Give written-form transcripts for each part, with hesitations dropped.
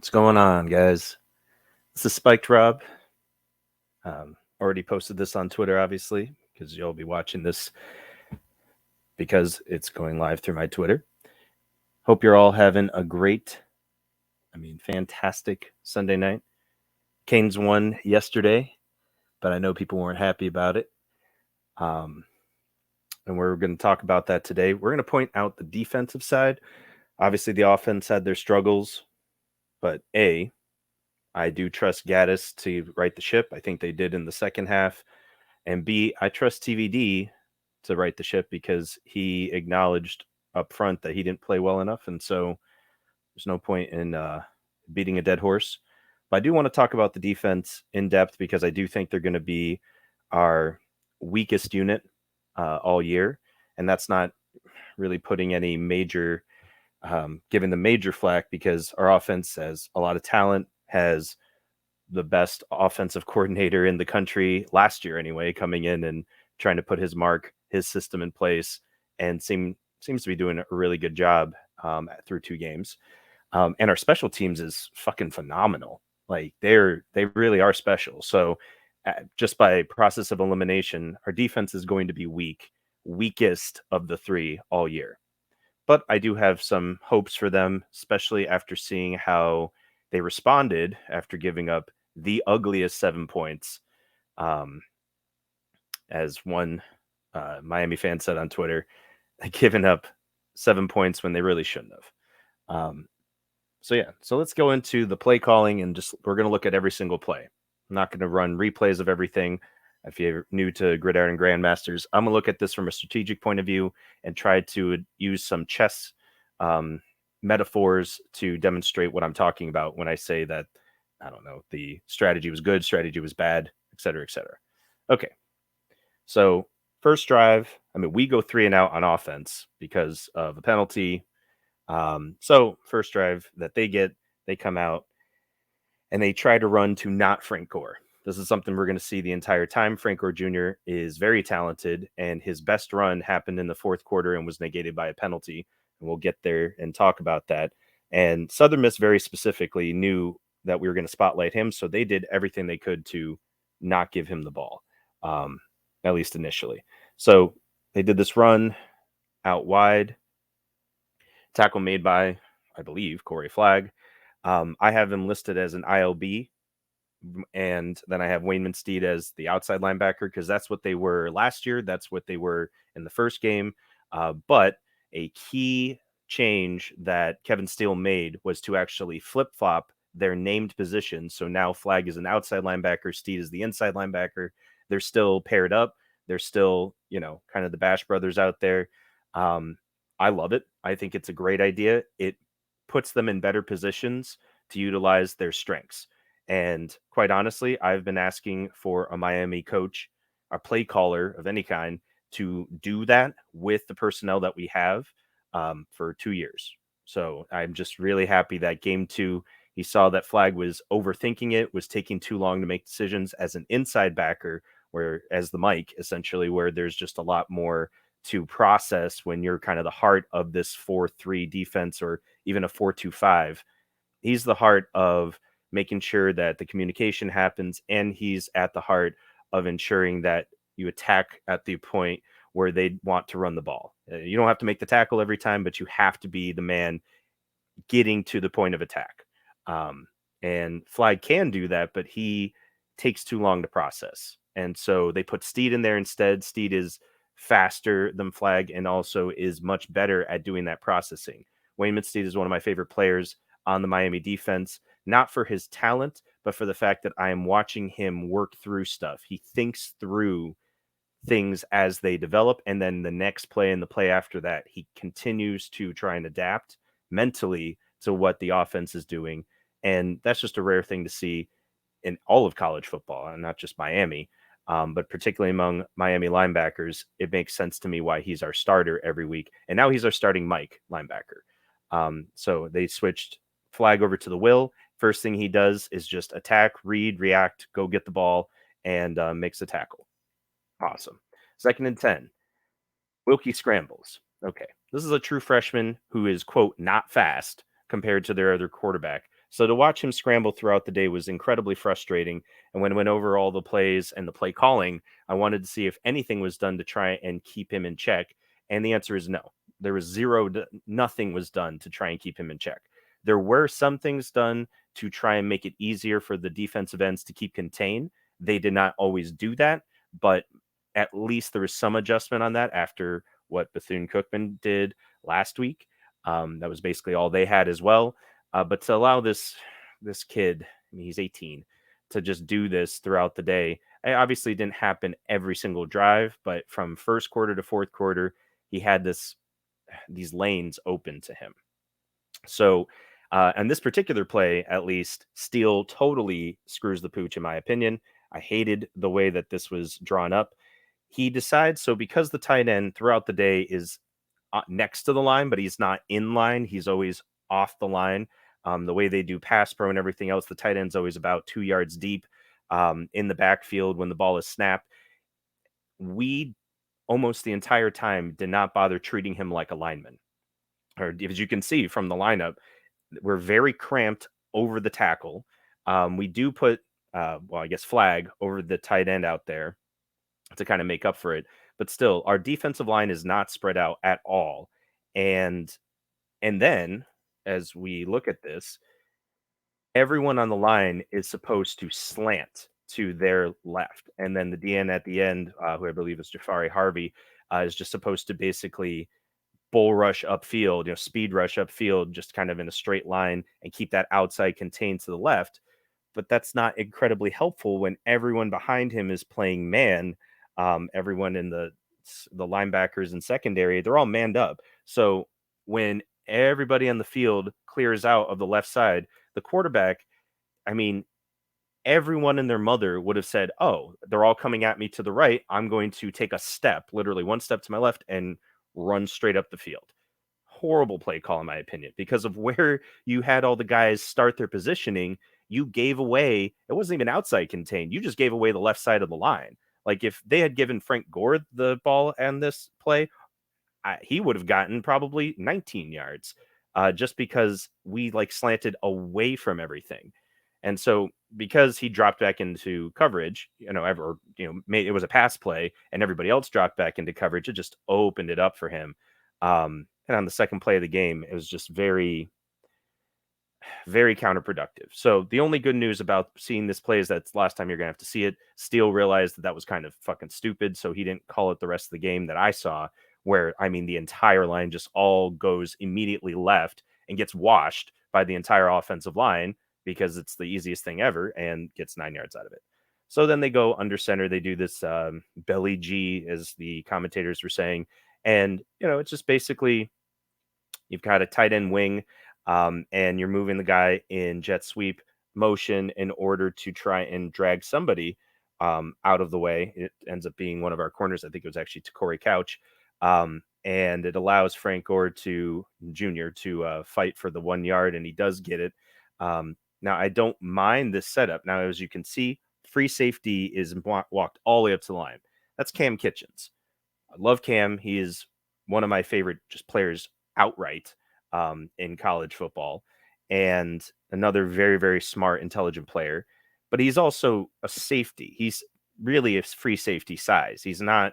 What's going on, guys? This is Spiked Rob. Already posted this on Twitter, obviously, because you'll be watching this because it's going live through my Twitter. Hope you're all having a fantastic Sunday night. Canes won yesterday, but I know people weren't happy about it. And we're going to talk about that today. We're going to point out the defensive side. Obviously, the offense had their struggles, but I do trust Gaddis to right the ship. I think they did in the second half. And B, I trust TVD to right the ship because he acknowledged up front that he didn't play well enough. And so there's no point in beating a dead horse. But I do want to talk about the defense in depth because I do think they're going to be our weakest unit all year. And that's not really putting any major, giving the major flack because our offense has a lot of talent, has the best offensive coordinator in the country last year anyway, coming in and trying to put his mark, his system in place, and seems to be doing a really good job through 2 games. And our special teams is fucking phenomenal. Like they really are special. So just by process of elimination, our defense is going to be weakest of the 3 all year. But I do have some hopes for them, especially after seeing how they responded after giving up the ugliest 7 points. As one Miami fan said on Twitter, giving up 7 points when they really shouldn't have. So let's go into the play calling and we're going to look at every single play. I'm not going to run replays of everything. If you're new to Gridiron and Grandmasters, I'm going to look at this from a strategic point of view and try to use some chess metaphors to demonstrate what I'm talking about when I say that, I don't know, the strategy was good, strategy was bad, et cetera, et cetera. Okay. So first drive, we go 3 and out on offense because of a penalty. So first drive that they come out and they try to run to not Frank Gore. This is something we're going to see the entire time. Frank Gore Jr. is very talented, and his best run happened in the fourth quarter and was negated by a penalty. And we'll get there and talk about that. And Southern Miss very specifically knew that we were going to spotlight him, so they did everything they could to not give him the ball, at least initially. So they did this run out wide. Tackle made by, I believe, Corey Flagg. I have him listed as an ILB, and then I have Wayne Steed as the outside linebacker because that's what they were last year. That's what they were in the first game. But a key change that Kevin Steele made was to actually flip-flop their named positions. So now Flagg is an outside linebacker, Steed is the inside linebacker. They're still paired up. They're still, kind of the Bash brothers out there. I love it. I think it's a great idea. It puts them in better positions to utilize their strengths. And quite honestly, I've been asking for a Miami coach, a play caller of any kind, to do that with the personnel that we have for 2 years. So I'm just really happy that game 2, he saw that Flagg was overthinking it, was taking too long to make decisions as an inside backer, where as the Mike, essentially, where there's just a lot more to process when you're kind of the heart of this 4-3 defense or even a 4-2-5. He's the heart of making sure that the communication happens, and he's at the heart of ensuring that you attack at the point where they want to run the ball. You don't have to make the tackle every time, but you have to be the man getting to the point of attack. And Flagg can do that, but he takes too long to process. And so they put Steed in there instead. Steed is faster than Flagg and also is much better at doing that processing. Wayne Steed is one of my favorite players on the Miami defense, not for his talent, but for the fact that I am watching him work through stuff. He thinks through things as they develop, and then the next play and the play after that, he continues to try and adapt mentally to what the offense is doing. And that's just a rare thing to see in all of college football, and not just Miami, but particularly among Miami linebackers. It makes sense to me why he's our starter every week. And now he's our starting Mike linebacker. So they switched Flagg over to the Will. First thing he does is just attack, read, react, go get the ball, and makes a tackle. Awesome. 2nd and 10. Wilkie scrambles. Okay. This is a true freshman who is, quote, not fast compared to their other quarterback. So to watch him scramble throughout the day was incredibly frustrating. And when I went over all the plays and the play calling, I wanted to see if anything was done to try and keep him in check. And the answer is no. There was nothing was done to try and keep him in check. There were some things done to try and make it easier for the defensive ends to keep contained. They did not always do that, but at least there was some adjustment on that after what Bethune Cookman did last week. That was basically all they had as well. But to allow this kid, I mean, he's 18, to just do this throughout the day, it obviously didn't happen every single drive, but from first quarter to fourth quarter, he had these lanes open to him. So, and this particular play, at least, Steele totally screws the pooch, in my opinion. I hated the way that this was drawn up. He decides, so because the tight end throughout the day is next to the line, but he's not in line, he's always off the line. The way they do pass pro and everything else, the tight end's always about 2 yards deep in the backfield when the ball is snapped. We almost the entire time did not bother treating him like a lineman. Or as you can see from the lineup, we're very cramped over the tackle. We do put, well, I guess flag over the tight end out there to kind of make up for it. But still, our defensive line is not spread out at all. And then as we look at this, everyone on the line is supposed to slant to their left. And then the DN at the end, who I believe is Jafari Harvey, is just supposed to basically bull rush upfield, speed rush upfield, just kind of in a straight line and keep that outside contained to the left. But that's not incredibly helpful when everyone behind him is playing man. Everyone in the linebackers and secondary, they're all manned up. So when everybody on the field clears out of the left side, the quarterback, I mean, everyone and their mother would have said, "Oh, they're all coming at me to the right. I'm going to take a step, literally one step to my left, and run straight up the field." Horrible play call, in my opinion, because of where you had all the guys start their positioning. You gave away, it wasn't even outside contained. You just gave away the left side of the line. Like if they had given Frank Gore the ball and this play, he would have gotten probably 19 yards just because we like slanted away from everything. And so because he dropped back into coverage, it was a pass play and everybody else dropped back into coverage, it just opened it up for him. And on the second play of the game, it was just very, very counterproductive. So the only good news about seeing this play is that's the last time you're going to have to see it. Steele realized that was kind of fucking stupid, so he didn't call it the rest of the game that I saw, where, I mean, the entire line just all goes immediately left and gets washed by the entire offensive line because it's the easiest thing ever and gets 9 yards out of it. So then they go under center. They do this belly G, as the commentators were saying. And, it's just basically you've got a tight end wing and you're moving the guy in jet sweep motion in order to try and drag somebody out of the way. It ends up being one of our corners. I think it was actually Corey Couch. And it allows Frank Gore Jr. to fight for the 1 yard, and he does get it. Now, I don't mind this setup. Now, as you can see, free safety is walked all the way up to the line. That's Cam Kitchens. I love Cam. He is one of my favorite just players outright in college football, and another very, very smart, intelligent player. But he's also a safety. He's really a free safety size. He's not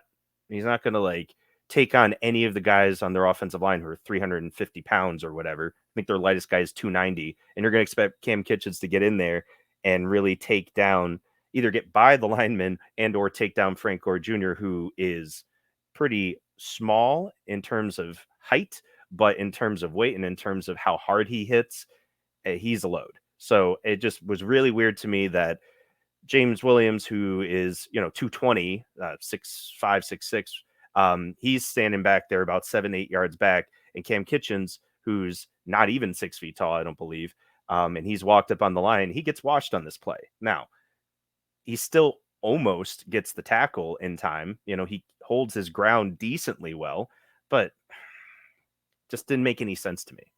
going to like take on any of the guys on their offensive line who are 350 pounds or whatever. I think their lightest guy is 290, and you're going to expect Cam Kitchens to get in there and really take down, either get by the lineman and or take down Frank Gore Jr., who is pretty small in terms of height, but in terms of weight and in terms of how hard he hits, he's a load. So it just was really weird to me that James Williams, who is 220, 6'5", 6'6", he's standing back there about 7-8 yards back, and Cam Kitchens, who's not even 6 feet tall, I don't believe, and he's walked up on the line, he gets washed on this play. Now, he still almost gets the tackle in time. He holds his ground decently well, but just didn't make any sense to me.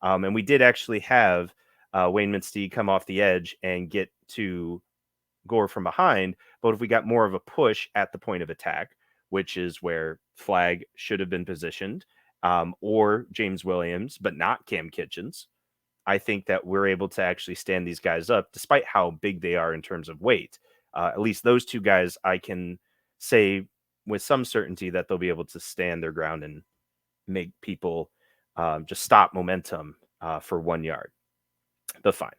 And we did actually have Wayne Minsteed come off the edge and get to Gore from behind. But if we got more of a push at the point of attack, which is where flag should have been positioned, or James Williams, but not Cam Kitchens, I think that we're able to actually stand these guys up, despite how big they are in terms of weight. At least those two guys, I can say with some certainty that they'll be able to stand their ground and make people just stop momentum for 1 yard. But fine.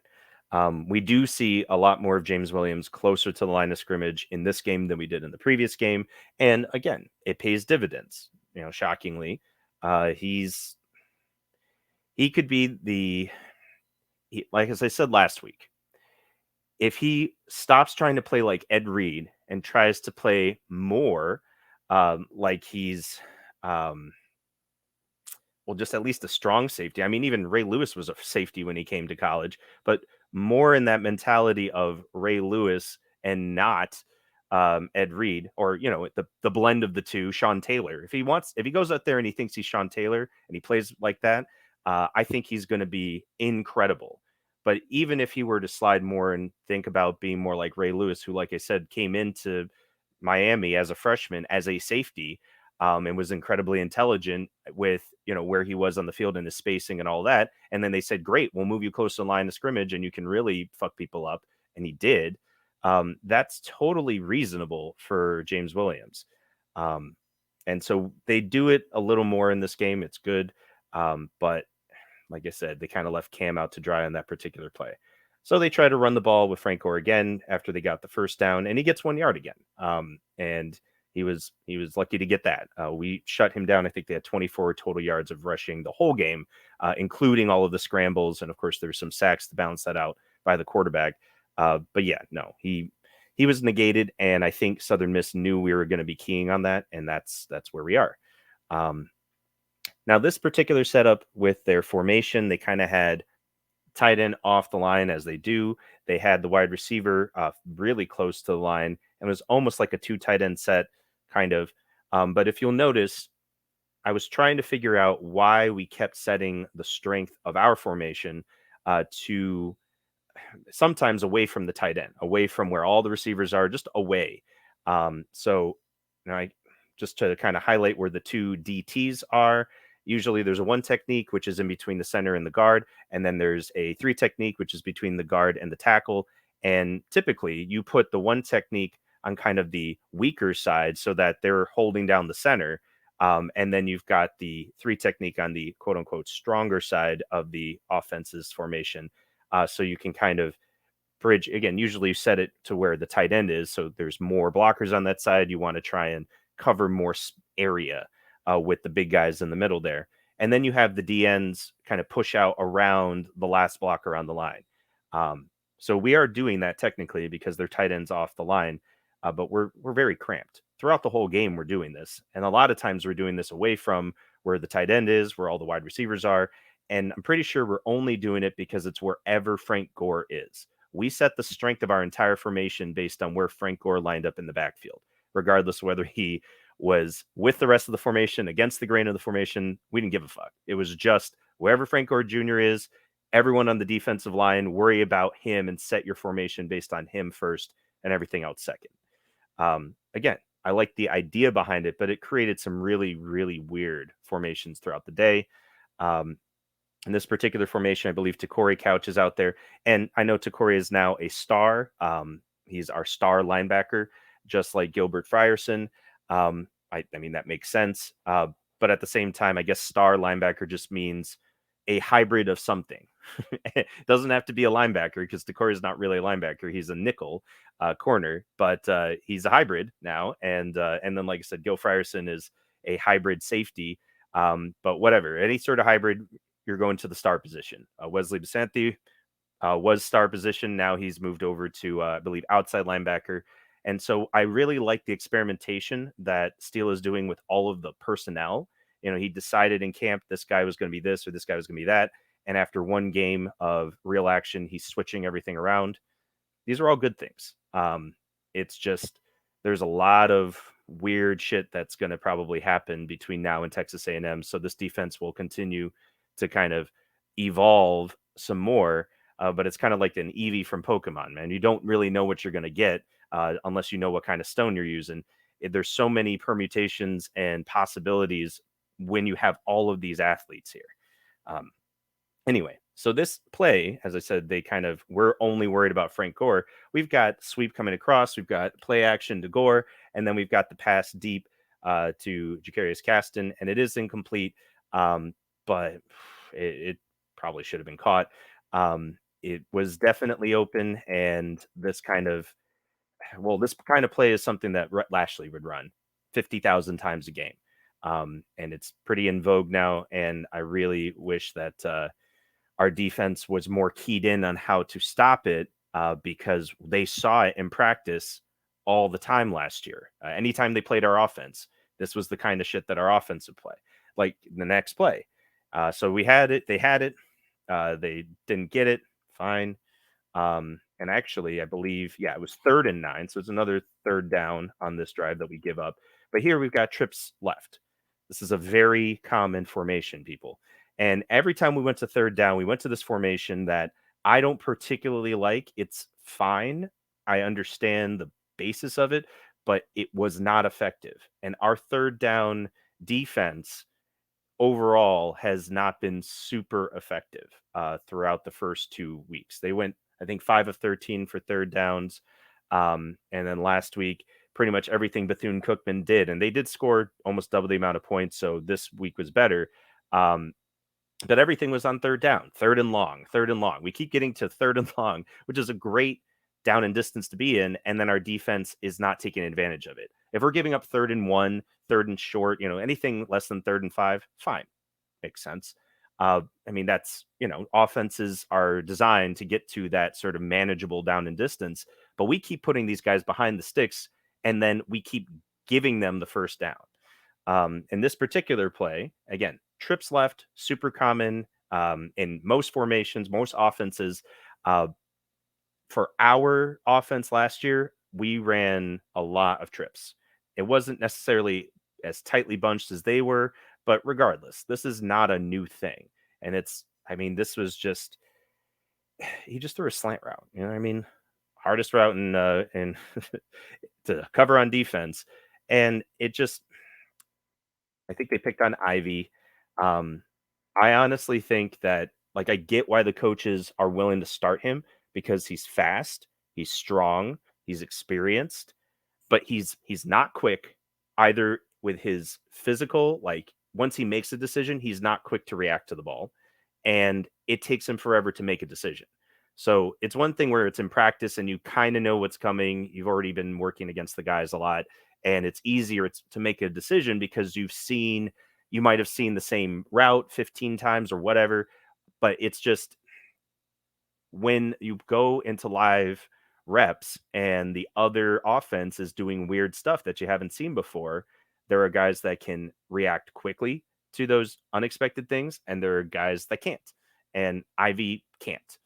We do see a lot more of James Williams closer to the line of scrimmage in this game than we did in the previous game. And again, it pays dividends. Shockingly, he's he could be like as I said last week, if he stops trying to play like Ed Reed and tries to play more like he's um, well, just at least a strong safety. I mean, even Ray Lewis was a safety when he came to college, but more in that mentality of Ray Lewis and not Ed Reed, or the blend of the two, Sean Taylor. If he goes out there and he thinks he's Sean Taylor and he plays like that, I think he's going to be incredible. But even if he were to slide more and think about being more like Ray Lewis, who, like I said, came into Miami as a freshman as a safety, and was incredibly intelligent with where he was on the field and his spacing and all that. And then they said, "Great, we'll move you close to the line of scrimmage, and you can really fuck people up." And he did. That's totally reasonable for James Williams. Um, and so they do it a little more in this game. It's good, but like I said, they kind of left Cam out to dry on that particular play. So they try to run the ball with Frank Gore again after they got the first down, and he gets 1 yard again. And he was lucky to get that. We shut him down. I think they had 24 total yards of rushing the whole game, including all of the scrambles, and of course there's some sacks to balance that out by the quarterback. But yeah, no, he was negated, and I think Southern Miss knew we were going to be keying on that, and that's where we are. Now, this particular setup with their formation, they kind of had tight end off the line as they do. They had the wide receiver really close to the line, and it was almost like a two tight end set, kind of. But if you'll notice, I was trying to figure out why we kept setting the strength of our formation to sometimes away from the tight end, away from where all the receivers are, just away. So, I just to kind of highlight where the two DTs are. Usually there's a one technique, which is in between the center and the guard. And then there's a three technique, which is between the guard and the tackle. And typically you put the one technique on kind of the weaker side so that they're holding down the center. And then you've got the three technique on the quote unquote stronger side of the offense's formation. So you can kind of bridge again. Usually you set it to where the tight end is. So there's more blockers on that side. You want to try and cover more area with the big guys in the middle there. And then you have the DNs kind of push out around the last blocker on the line. So we are doing that technically because they're tight ends off the line, but we're very cramped throughout the whole game. We're doing this, and a lot of times we're doing this away from where the tight end is, where all the wide receivers are. And I'm pretty sure we're only doing it because it's wherever Frank Gore is. We set the strength of our entire formation based on where Frank Gore lined up in the backfield, regardless of whether he was with the rest of the formation, against the grain of the formation. We didn't give a fuck. It was just wherever Frank Gore Jr. is, everyone on the defensive line, worry about him and set your formation based on him first and everything else second. Again, I like the idea behind it, but it created some really, really weird formations throughout the day. In this particular formation, I believe Takori Couch is out there. And I know Takori is now a star. He's our star linebacker, just like Gilbert Frierson. I mean, that makes sense. But at the same time, I guess star linebacker just means a hybrid of something. It doesn't have to be a linebacker because Takori is not really a linebacker. He's a nickel corner, but he's a hybrid now. And then, like I said, Gil Frierson is a hybrid safety. But whatever, any sort of hybrid, you're going to the star position. Wesley Basanthi was star position. Now he's moved over to, I believe, outside linebacker. And so I really like the experimentation that Steele is doing with all of the personnel. He decided in camp this guy was going to be this or this guy was going to be that. And after one game of real action, he's switching everything around. These are all good things. It's just there's a lot of weird shit that's going to probably happen between now and Texas A&M. So this defense will continue to kind of evolve some more. But it's kind of like an Eevee from Pokemon, man. You don't really know what you're going to get unless you know what kind of stone you're using. There's so many permutations and possibilities when you have all of these athletes here. Anyway, So this play, as I said, they kind of we're only worried about Frank Gore. We've got sweep coming across, we've got play action to Gore, and then we've got the pass deep to Jacarius Caston, and it is incomplete, but it probably should have been caught. It was definitely open, and this kind of play is something that Rhett Lashley would run 50,000 times a game. And it's pretty in vogue now. And I really wish that our defense was more keyed in on how to stop it because they saw it in practice all the time last year. Anytime they played our offense, this was the kind of shit that our offense would play, like the next play. So we had it, they had it, they didn't get it, fine. And actually, I believe, yeah, it was 3rd and 9. So it's another third down on this drive that we give up. But here we've got trips left. This is a very common formation, people. And every time we went to third down, we went to this formation that I don't particularly like. It's fine. I understand the basis of it, but it was not effective. And our third down defense overall has not been super effective throughout the first 2 weeks. They went, I think, 5 of 13 for third downs. And then last week, pretty much everything Bethune Cookman did. And they did score almost double the amount of points. So this week was better. But everything was on third down, third and long, third and long. We keep getting to third and long, which is a great down and distance to be in. And then our defense is not taking advantage of it. If we're giving up 3rd and 1, third and short, anything less than 3rd and 5, fine. Makes sense. I mean, offenses are designed to get to that sort of manageable down and distance, but we keep putting these guys behind the sticks and then we keep giving them the first down. In this particular play, again, trips left, super common in most formations, most offenses. Uh, for our offense last year, we ran a lot of trips. It wasn't necessarily as tightly bunched as they were, but regardless, this is not a new thing. And this was just, he just threw a slant route. You know what I mean? Hardest route in to cover on defense. And I think they picked on Ivy. Um, I honestly think that, like, I get why the coaches are willing to start him because he's fast, he's strong, he's experienced, but he's not quick either with his physical. Like, once he makes a decision, he's not quick to react to the ball, and it takes him forever to make a decision. So it's one thing where it's in practice and you kind of know what's coming. You've already been working against the guys a lot, and it's easier to make a decision because you might have seen the same route 15 times or whatever. But it's just when you go into live reps and the other offense is doing weird stuff that you haven't seen before, there are guys that can react quickly to those unexpected things, and there are guys that can't. And Ivy can't.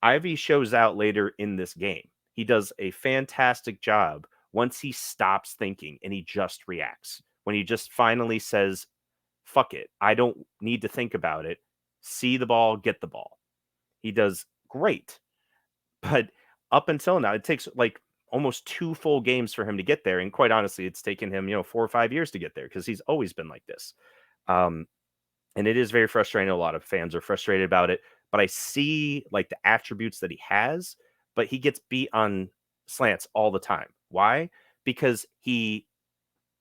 Ivy shows out later in this game. He does a fantastic job once he stops thinking and he just reacts. When he just finally says, fuck it, I don't need to think about it. See the ball, get the ball. He does great. But up until now, it takes like almost 2 full games for him to get there. And quite honestly, it's taken him, 4 or 5 years to get there because he's always been like this. And it is very frustrating. A lot of fans are frustrated about it, but I see like the attributes that he has, but he gets beat on slants all the time. Why? Because he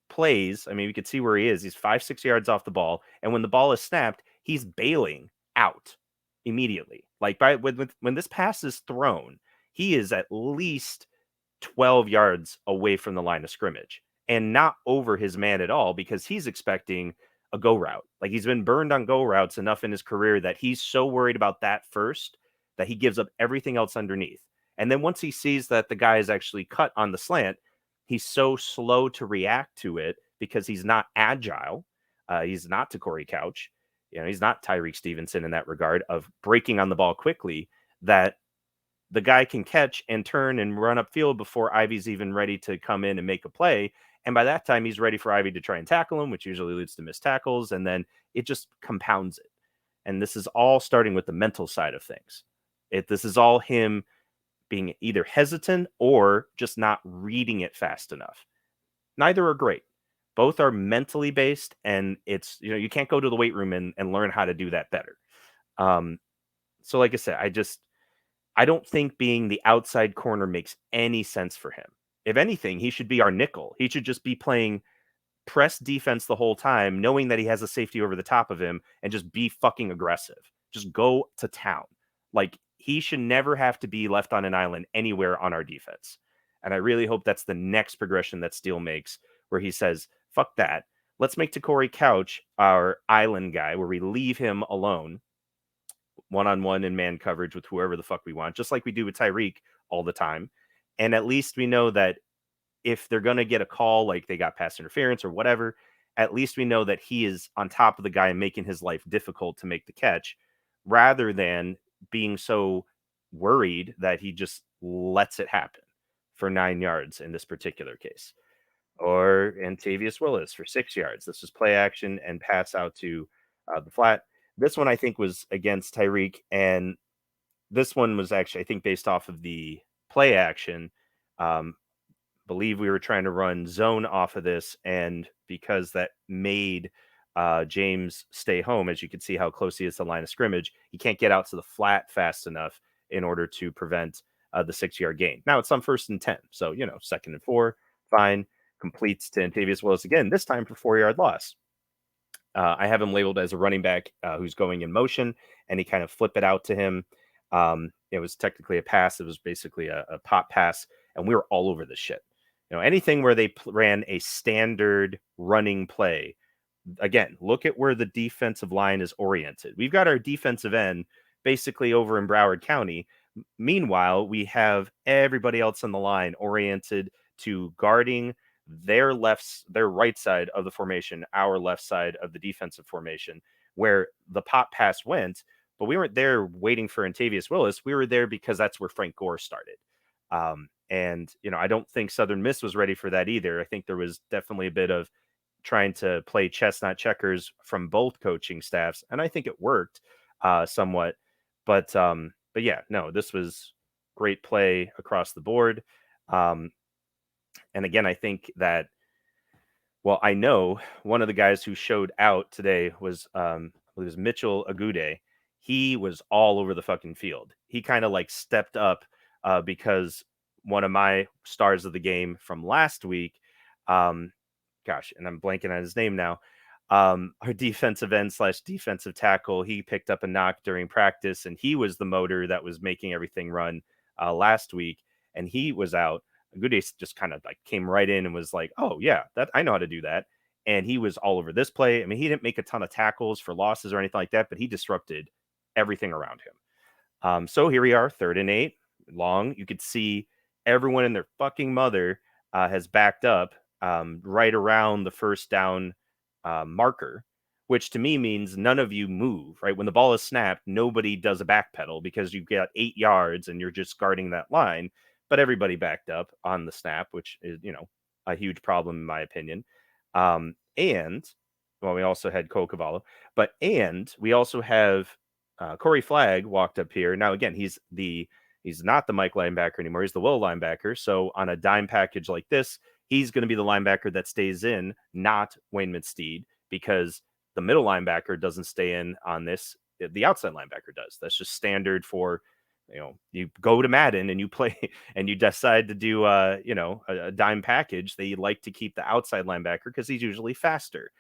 plays. I mean, we could see where he is. He's 5, 6 yards off the ball. And when the ball is snapped, he's bailing out immediately. Like when this pass is thrown, he is at least 12 yards away from the line of scrimmage and not over his man at all because he's expecting a go route. Like, he's been burned on go routes enough in his career that he's so worried about that first that he gives up everything else underneath. And then once he sees that the guy is actually cut on the slant, he's so slow to react to it because he's not agile. He's not to Corey Couch. He's not Tyreek Stevenson in that regard of breaking on the ball quickly, that the guy can catch and turn and run upfield before Ivy's even ready to come in and make a play. And by that time, he's ready for Ivy to try and tackle him, which usually leads to missed tackles. And then it just compounds it. And this is all starting with the mental side of things. This is all him being either hesitant or just not reading it fast enough. Neither are great. Both are mentally based, and it's, you can't go to the weight room and learn how to do that better. So like I said, I don't think being the outside corner makes any sense for him. If anything, he should be our nickel. He should just be playing press defense the whole time, knowing that he has a safety over the top of him, and just be fucking aggressive. Just go to town. Like, he should never have to be left on an island anywhere on our defense. And I really hope that's the next progression that Steele makes, where he says, fuck that. Let's make Corey Couch our island guy, where we leave him alone, one-on-one in man coverage with whoever the fuck we want, just like we do with Tyreek all the time. And at least we know that if they're going to get a call, like they got pass interference or whatever, at least we know that he is on top of the guy and making his life difficult to make the catch, rather than being so worried that he just lets it happen for 9 yards in this particular case. Or Antavius Willis for 6 yards. This was play action and pass out to the flat. This one I think was against Tyreek, and this one was actually, I think, based off of the play action. Believe we were trying to run zone off of this, and because that made James stay home, as you can see how close he is to the line of scrimmage, he can't get out to the flat fast enough in order to prevent the 6 yard gain. Now it's on 1st and 10, so 2nd and 4, fine. Completes to Antavius Willis again, this time for 4 yard loss. I have him labeled as a running back who's going in motion, and he kind of flip it out to him. It was technically a pass. It was basically a pop pass, and we were all over this shit. Anything where they ran a standard running play. Again, look at where the defensive line is oriented. We've got our defensive end basically over in Broward County. Meanwhile, we have everybody else on the line oriented to guarding their right side of the formation, our left side of the defensive formation, where the pop pass went. But we weren't there waiting for Antavius Willis. We were there because that's where Frank Gore started. And I don't think Southern Miss was ready for that either. I think there was definitely a bit of trying to play chess, not checkers, from both coaching staffs, and I think it worked somewhat. But yeah, no, this was great play across the board. And again, I think that, well, I know one of the guys who showed out today was Mitchell Agude. He was all over the fucking field. He kind of like stepped up because one of my stars of the game from last week, and I'm blanking on his name now, our defensive end / defensive tackle, he picked up a knock during practice, and he was the motor that was making everything run last week, and he was out. Good Day just kind of like came right in and was like, oh yeah, that I know how to do that. And he was all over this play. I mean, he didn't make a ton of tackles for losses or anything like that, but he disrupted everything around him. So here we are, 3rd and 8, long. You could see everyone and their fucking mother has backed up right around the first down marker, which to me means none of you move, right? When the ball is snapped, nobody does a backpedal because you've got 8 yards and you're just guarding that line. But everybody backed up on the snap, which is, a huge problem in my opinion. And well, we also had Cole Cavallo, and we also have Corey Flagg walked up here. Now, again, he's not the Mike linebacker anymore. He's the Will linebacker. So on a dime package like this, he's going to be the linebacker that stays in, not Wayne Steed, because the middle linebacker doesn't stay in on this. The outside linebacker does. That's just standard for, you go to Madden and you play and you decide to do, a dime package. They like to keep the outside linebacker because he's usually faster.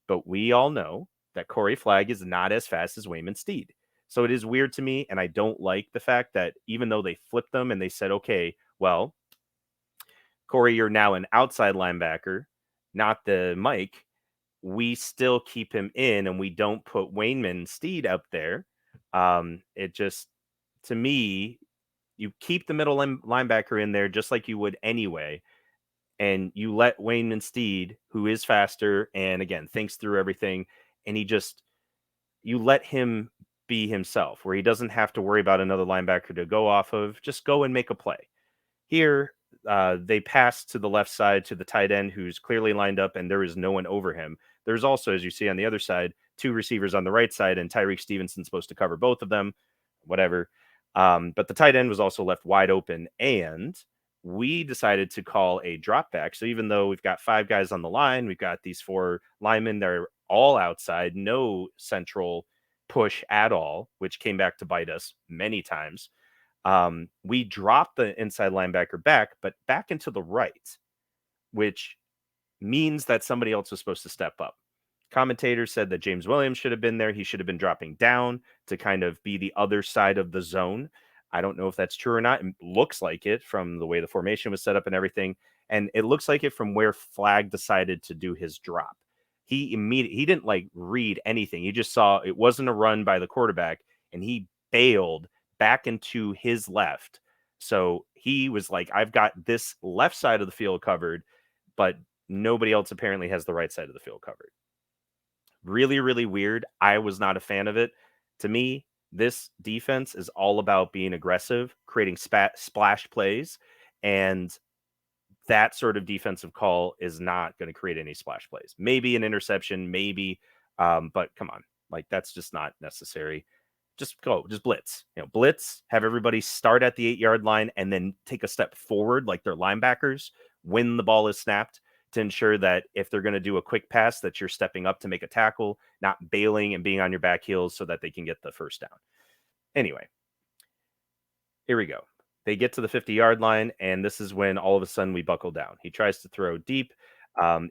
But we all know that Corey Flagg is not as fast as Wayman Steed. So it is weird to me, and I don't like the fact that even though they flipped them and they said, okay, well, Corey, you're now an outside linebacker, not the Mike, we still keep him in and we don't put Wayman Steed up there. It just, to me, you keep the middle linebacker in there just like you would anyway, and you let Wayman Steed, who is faster and again thinks through everything, and you let him be himself, where he doesn't have to worry about another linebacker to go off of. Just go and make a play. Here, they pass to the left side to the tight end, who's clearly lined up, and there is no one over him. There's also, as you see on the other side, 2 receivers on the right side, and Tyreek Stevenson's supposed to cover both of them. Whatever. But the tight end was also left wide open, and we decided to call a drop back. So even though we've got 5 guys on the line, we've got these 4 linemen, they're all outside, no central push at all, which came back to bite us many times. We dropped the inside linebacker back, but back into the right, which means that somebody else was supposed to step up. Commentators said that James Williams should have been there. He should have been dropping down to kind of be the other side of the zone. I don't know if that's true or not. It looks like it from the way the formation was set up and everything. And it looks like it from where Flag decided to do his drop. He didn't like read anything. He just saw it wasn't a run by the quarterback and he bailed back into his left. So he was like, I've got this left side of the field covered, but nobody else apparently has the right side of the field covered. Really, really weird. I was not a fan of it. To me, this defense is all about being aggressive, creating splash plays, and that sort of defensive call is not going to create any splash plays. Maybe an interception, maybe, but come on, like that's just not necessary. Just go, just blitz. Blitz. Have everybody start at the 8-yard line and then take a step forward, like their linebackers, when the ball is snapped, to ensure that if they're going to do a quick pass, that you're stepping up to make a tackle, not bailing and being on your back heels so that they can get the first down. Anyway, here we go. They get to the 50-yard line, and this is when all of a sudden we buckle down. He tries to throw deep.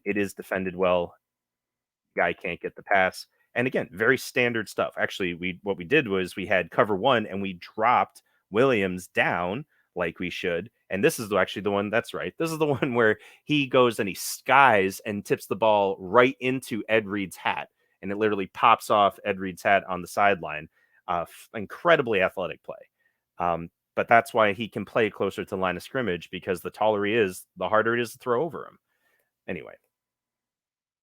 It is defended well. Guy can't get the pass. And again, very standard stuff. Actually, what we did was we had cover one and we dropped Williams down like we should. And this is actually the one that's right. This is the one where he goes and he skies and tips the ball right into Ed Reed's hat. And it literally pops off Ed Reed's hat on the sideline. Incredibly athletic play. But that's why he can play closer to the line of scrimmage, because the taller he is, the harder it is to throw over him. Anyway.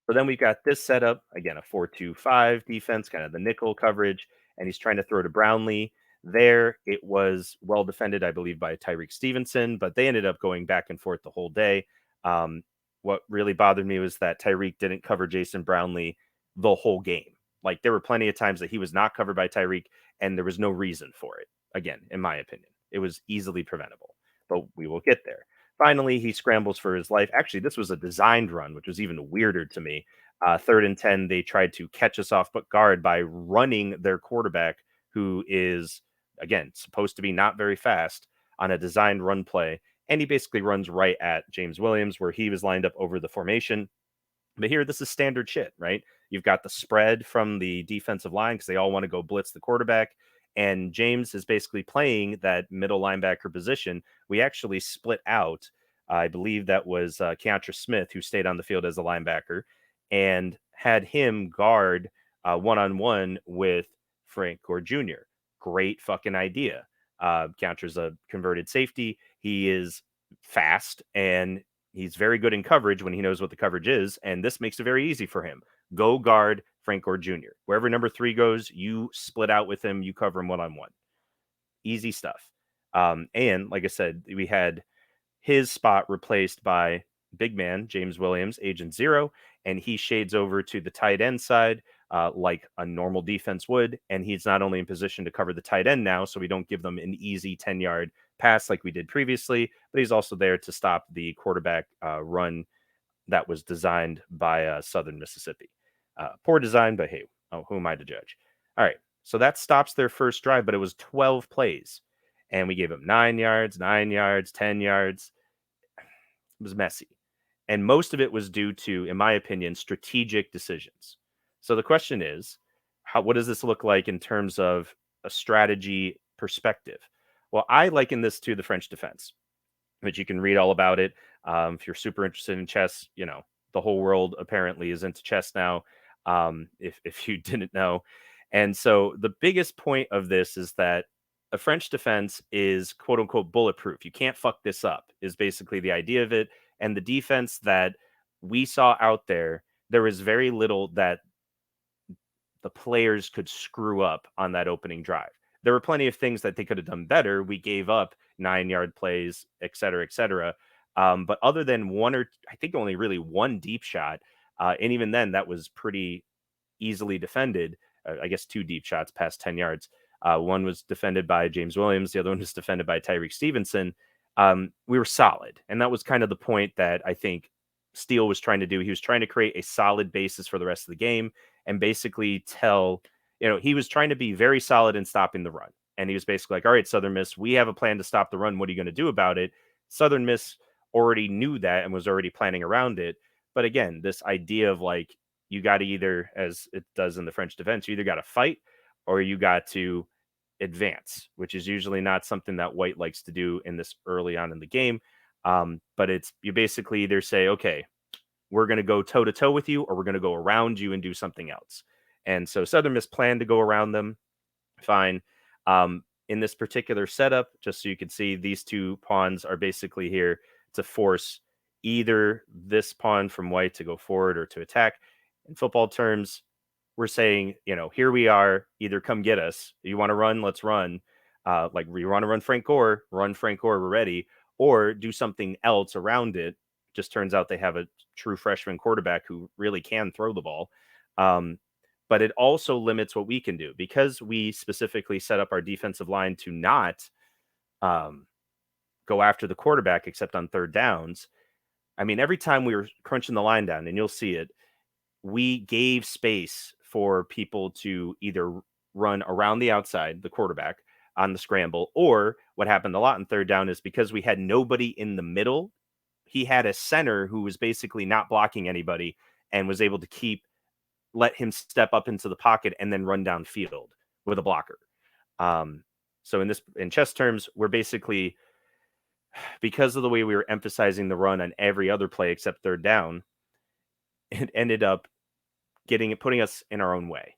So then we've got this setup, again, a 4-2-5 defense, kind of the nickel coverage, and he's trying to throw to Brownlee. There, it was well defended, I believe, by Tyreek Stevenson, but they ended up going back and forth the whole day. What really bothered me was that Tyreek didn't cover Jason Brownlee the whole game. Like, there were plenty of times that he was not covered by Tyreek, and there was no reason for it. Again, in my opinion, it was easily preventable, but we will get there. Finally, he scrambles for his life. Actually, this was a designed run, which was even weirder to me. 3rd and 10, they tried to catch us off but guard by running their quarterback, who is, again, supposed to be not very fast, on a designed run play. And he basically runs right at James Williams, where he was lined up over the formation. But here, this is standard shit, right? You've got the spread from the defensive line because they all want to go blitz the quarterback. And James is basically playing that middle linebacker position. We actually split out. I believe that was Keontra Smith, who stayed on the field as a linebacker, and had him guard one-on-one with Frank Gore Jr. Great fucking idea. Keontra's a converted safety. He is fast, and he's very good in coverage when he knows what the coverage is, and this makes it very easy for him. Go guard Frank Gore Jr. Wherever number 3 goes, you split out with him, you cover him one-on-one. Easy stuff. And like I said, we had his spot replaced by big man James Williams, Agent Zero, and he shades over to the tight end side like a normal defense would, and he's not only in position to cover the tight end now, so we don't give them an easy 10-yard pass like we did previously, but he's also there to stop the quarterback run that was designed by Southern Mississippi. Poor design, but hey, who am I to judge? All right, so that stops their first drive, but it was 12 plays, and we gave them 9 yards, 10 yards. It was messy. And most of it was due to, in my opinion, strategic decisions. So the question is, what does this look like in terms of a strategy perspective? Well, I liken this to the French defense, but you can read all about it. If you're super interested in chess, the whole world apparently is into chess now, if you didn't know. And so the biggest point of this is that a French defense is quote unquote bulletproof. You can't fuck this up, is basically the idea of it. And the defense that we saw out there, there was very little that the players could screw up on that opening drive. There were plenty of things that they could have done better. We gave up 9-yard plays, et cetera, et cetera. But other than I think only really one deep shot, and even then that was pretty easily defended. I guess 2 deep shots past 10 yards. One was defended by James Williams. The other one was defended by Tyreek Stevenson. We were solid. And that was kind of the point that I think Steele was trying to do. He was trying to create a solid basis for the rest of the game and basically tell he was trying to be very solid in stopping the run. And he was basically like, all right, Southern Miss, we have a plan to stop the run. What are you going to do about it? Southern Miss already knew that and was already planning around it. But again, this idea of like, you got to either, as it does in the French defense, you either got to fight or you got to advance, which is usually not something that White likes to do in this early on in the game. But it's, you basically either say, okay, we're going to go toe to toe with you, or we're going to go around you and do something else. And so Southern Miss planned to go around them. Fine. In this particular setup, just so you can see, these two pawns are basically here to force either this pawn from White to go forward or to attack. In football terms, we're saying, here we are, either come get us. You want to run? Let's run. Like, you want to run Frank Gore, we're ready, or do something else around it. Just turns out they have a true freshman quarterback who really can throw the ball. But it also limits what we can do, because we specifically set up our defensive line to not go after the quarterback except on third downs. I mean, every time we were crunching the line down, and you'll see it, we gave space for people to either run around the outside, the quarterback, on the scramble, or what happened a lot in third down is because we had nobody in the middle, he had a center who was basically not blocking anybody and was able to let him step up into the pocket and then run downfield with a blocker. So in chess terms, we're basically, because of the way we were emphasizing the run on every other play except third down, it ended up putting us in our own way.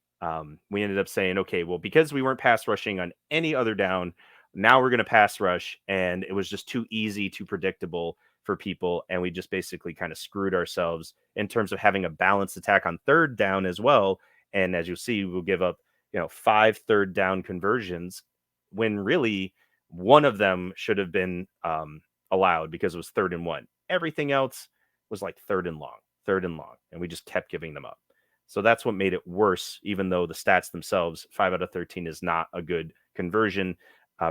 We ended up saying, okay, well, because we weren't pass rushing on any other down, now we're going to pass rush. And it was just too easy, too predictable for people. And we just basically kind of screwed ourselves in terms of having a balanced attack on third down as well. And as you'll see, we'll give up, 5 third down conversions when really one of them should have been allowed because it was 3rd and 1. Everything else was like 3rd and long. And we just kept giving them up. So that's what made it worse, even though the stats themselves, 5 out of 13 is not a good conversion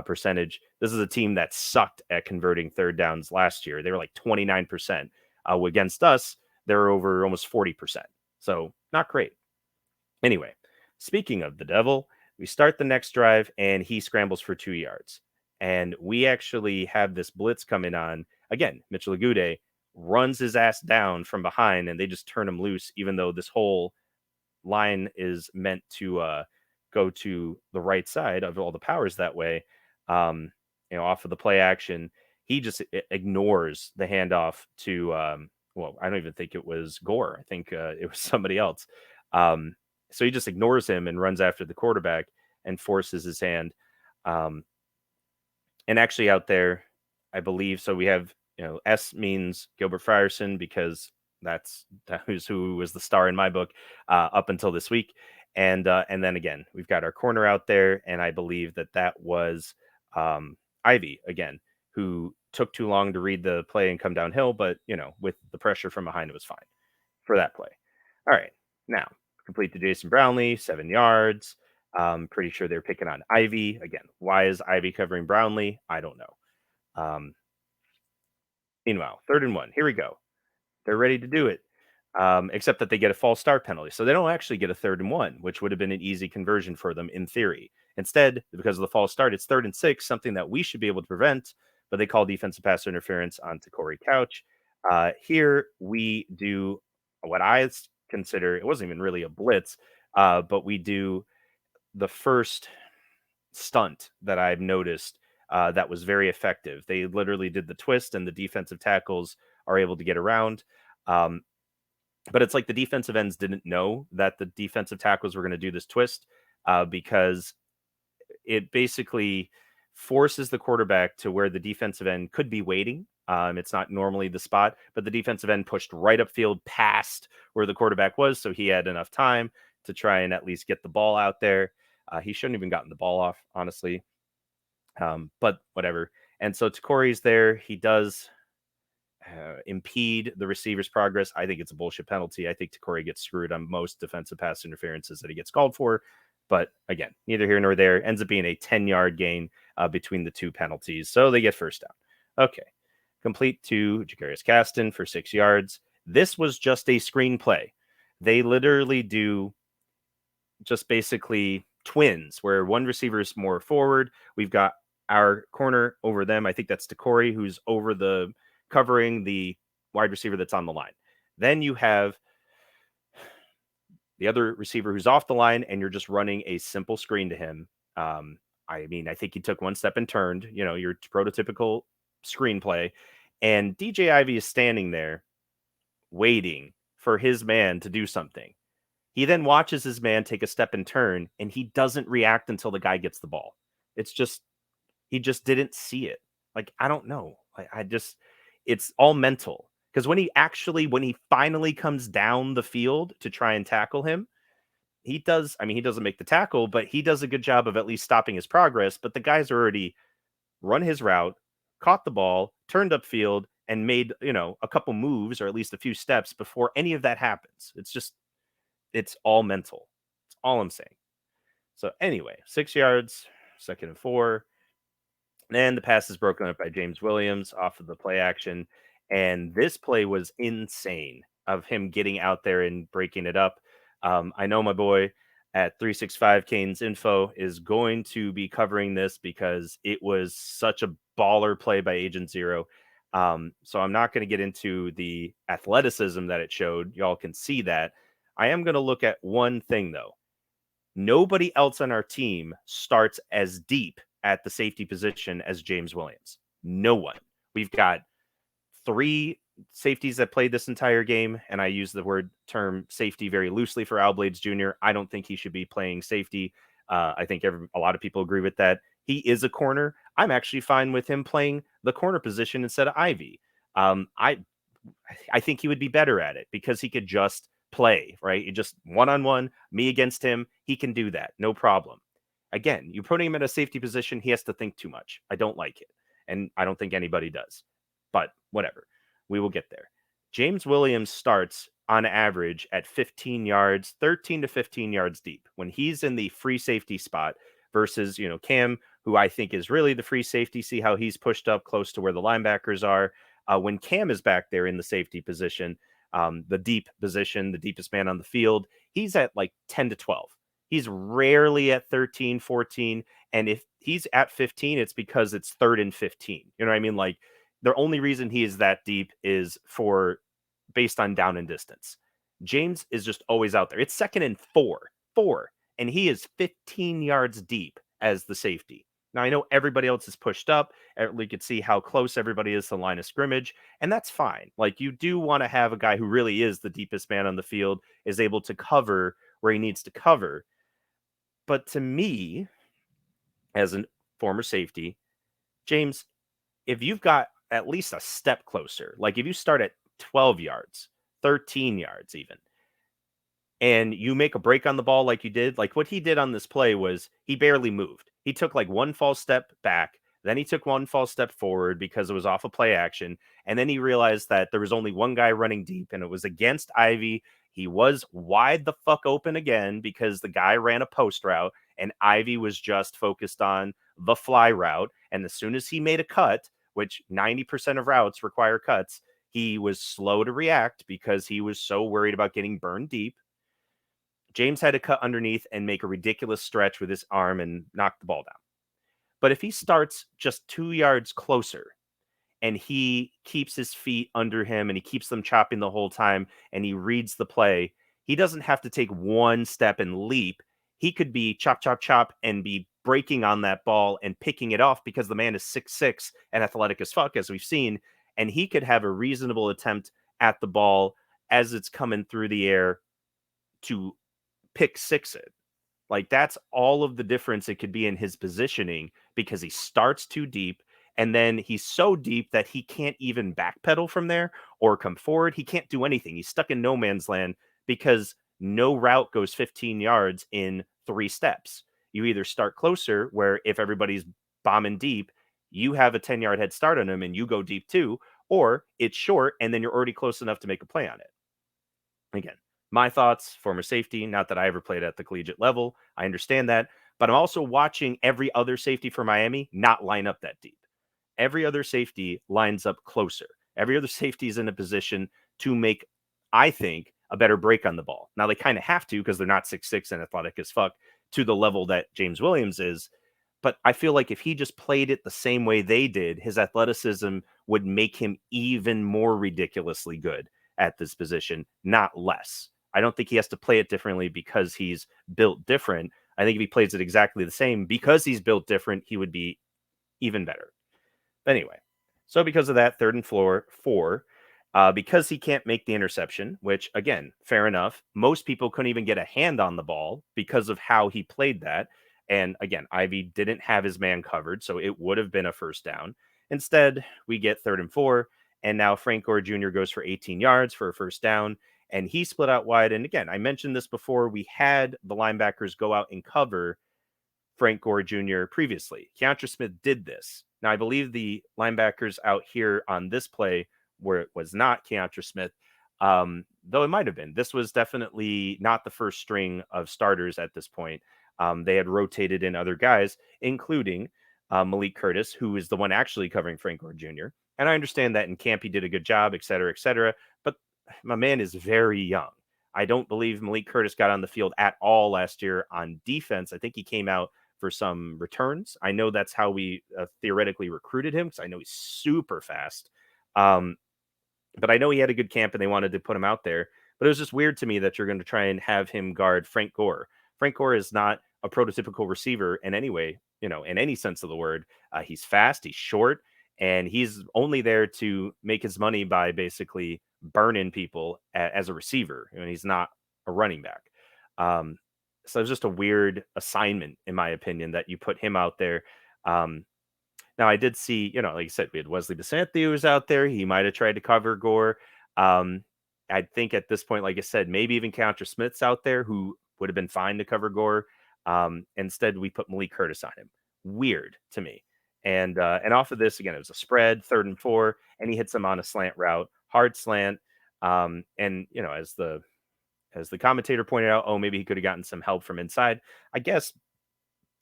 percentage. This is a team that sucked at converting third downs last year. They were like 29%. Against us, they're over almost 40%. So not great. Anyway, speaking of the devil, we start the next drive and he scrambles for 2 yards. And we actually have this blitz coming on. Again, Mitchell Agude runs his ass down from behind and they just turn him loose, even though this whole line is meant to go to the right side of all the powers that way. Off of the play action, he just ignores the handoff to I don't even think it was Gore. I think it was somebody else. So he just ignores him and runs after the quarterback and forces his hand. And actually out there, I believe, so we have, S means Gilbert Frierson, because that who's who was the star in my book up until this week. And then again, we've got our corner out there, and I believe that was Ivy again, who took too long to read the play and come downhill, but with the pressure from behind, it was fine for that play. All right, now complete to Jason Brownlee, 7 yards. Pretty sure they're picking on Ivy again. Why is Ivy covering Brownlee? I don't know. Meanwhile, 3rd and 1. Here we go. They're ready to do it. Except that they get a false start penalty. So they don't actually get a 3rd and 1, which would have been an easy conversion for them in theory. Instead, because of the false start, it's 3rd and 6, something that we should be able to prevent, but they call defensive pass interference onto Corey Couch. Here we do what I consider, it wasn't even really a blitz, but we do the first stunt that I've noticed that was very effective. They literally did the twist, and the defensive tackles are able to get around. But it's like the defensive ends didn't know that the defensive tackles were going to do this twist because it basically forces the quarterback to where the defensive end could be waiting. It's not normally the spot, but the defensive end pushed right upfield past where the quarterback was, so he had enough time to try and at least get the ball out there. He shouldn't have even gotten the ball off, honestly. But whatever. And so Corey's there. He does impede the receiver's progress. I think it's a bullshit penalty. I think Corey gets screwed on most defensive pass interferences that he gets called for. But again, neither here nor there. Ends up being a 10-yard gain between the two penalties. So they get first down. Okay. Complete to Jacarius Caston for 6 yards. This was just a screenplay. They literally do just basically twins, where one receiver is more forward. We've got our corner over them. I think that's Decory, who's over the covering the wide receiver that's on the line. Then you have the other receiver who's off the line, and you're just running a simple screen to him. I mean, I think he took one step and turned, your prototypical screenplay. And DJ Ivy is standing there waiting for his man to do something. He then watches his man take a step and turn, and he doesn't react until the guy gets the ball. It's just, he just didn't see it. Like, I don't know. It's all mental. Because when he finally comes down the field to try and tackle him, he doesn't make the tackle, but he does a good job of at least stopping his progress. But the guy's already run his route, caught the ball, turned upfield, and made, a couple moves or at least a few steps before any of that happens. It's all mental. That's all I'm saying. So anyway, 6 yards, 2nd and 4. And the pass is broken up by James Williams off of the play action. And this play was insane of him getting out there and breaking it up. I know my boy at 365 Canes Info is going to be covering this because it was such a baller play by Agent Zero. So I'm not going to get into the athleticism that it showed. Y'all can see that. I am going to look at one thing, though. Nobody else on our team starts as deep at the safety position as James Williams. No one. We've got 3 safeties that played this entire game, and I use the term safety very loosely for Al Blades Jr. I don't think he should be playing safety. I think a lot of people agree with that. He is a corner. I'm actually fine with him playing the corner position instead of Ivy. I think he would be better at it because he could just play, right? You just one-on-one, me against him. He can do that. No problem. Again, you're putting him in a safety position. He has to think too much. I don't like it. And I don't think anybody does. But whatever. We will get there. James Williams starts on average at 15 yards, 13 to 15 yards deep when he's in the free safety spot versus, Cam, who I think is really the free safety. See how he's pushed up close to where the linebackers are. When Cam is back there in the safety position, the deep position, the deepest man on the field, he's at like 10 to 12. He's rarely at 13, 14. And if he's at 15, it's because it's 3rd and 15. You know what I mean? Like, the only reason he is that deep is based on down and distance. James is just always out there. It's 2nd and 4, and he is 15 yards deep as the safety. Now, I know everybody else is pushed up. We could see how close everybody is to the line of scrimmage, and that's fine. Like, you do want to have a guy who really is the deepest man on the field, is able to cover where he needs to cover. But to me, as a former safety, James, if you've got at least a step closer, like if you start at 12 yards, 13 yards even, and you make a break on the ball like you did, like what he did on this play was he barely moved. He took like one false step back, then he took one false step forward because it was off of play action, and then he realized that there was only one guy running deep, and it was against Ivy. He was wide the fuck open again because the guy ran a post route, and Ivy was just focused on the fly route, and as soon as he made a cut, which 90% of routes require cuts, he was slow to react because he was so worried about getting burned deep. James had to cut underneath and make a ridiculous stretch with his arm and knock the ball down. But if he starts just 2 yards closer and he keeps his feet under him and he keeps them chopping the whole time and he reads the play, he doesn't have to take one step and leap. He could be chop, chop, chop and be breaking on that ball and picking it off because the man is 6'6" and athletic as fuck, as we've seen. And he could have a reasonable attempt at the ball as it's coming through the air to pick six it. Like, that's all of the difference it could be in his positioning because he starts too deep and then he's so deep that he can't even backpedal from there or come forward. He can't do anything. He's stuck in no man's land because no route goes 15 yards in 3 steps. You either start closer, where if everybody's bombing deep, you have a 10-yard head start on him and you go deep too, or it's short and then you're already close enough to make a play on it. Again, my thoughts, former safety, not that I ever played at the collegiate level. I understand that. But I'm also watching every other safety for Miami not line up that deep. Every other safety lines up closer. Every other safety is in a position to make, I think, a better break on the ball. Now they kind of have to because they're not 6'6" and athletic as fuck to the level that James Williams is. But I feel like if he just played it the same way they did, his athleticism would make him even more ridiculously good at this position, not less. I don't think he has to play it differently because he's built different. I think if he plays it exactly the same because he's built different, he would be even better. But anyway, so because of that, third and four, because he can't make the interception, which again, fair enough. Most people couldn't even get a hand on the ball because of how he played that. And again, Ivy didn't have his man covered, so it would have been a first down. Instead, we get third and four, and now Frank Gore Jr. goes for 18 yards for a first down, and he split out wide. And again, I mentioned this before. We had the linebackers go out and cover Frank Gore Jr. previously. Keontra Smith did this. Now, I believe the linebackers out here on this play where it was not Keontra Smith, though it might have been. This was definitely not the first string of starters at this point. They had rotated in other guys, including Malik Curtis, who is the one actually covering Frank Gore Jr. And I understand that in camp he did a good job, et cetera, et cetera. But my man is very young. I don't believe Malik Curtis got on the field at all last year on defense. I think he came out for some returns. I know that's how we theoretically recruited him because I know he's super fast. But I know he had a good camp and they wanted to put him out there. But it was just weird to me that you're going to try and have him guard Frank Gore. Frank Gore is not a prototypical receiver in any way, in any sense of the word. He's fast, he's short, and he's only there to make his money by basically burning people as a receiver. He's not a running back. So it's just a weird assignment, in my opinion, that you put him out there. Now, I did see, like you said, we had Wesley Basanthi who was out there. He might have tried to cover Gore. I think at this point, like I said, maybe even Keontra Smith's out there who would have been fine to cover Gore. Instead, we put Malik Curtis on him. Weird to me. And off of this, again, it was a spread, third and four, and he hits him on a slant route, hard slant. And as the commentator pointed out, oh, maybe he could have gotten some help from inside, I guess.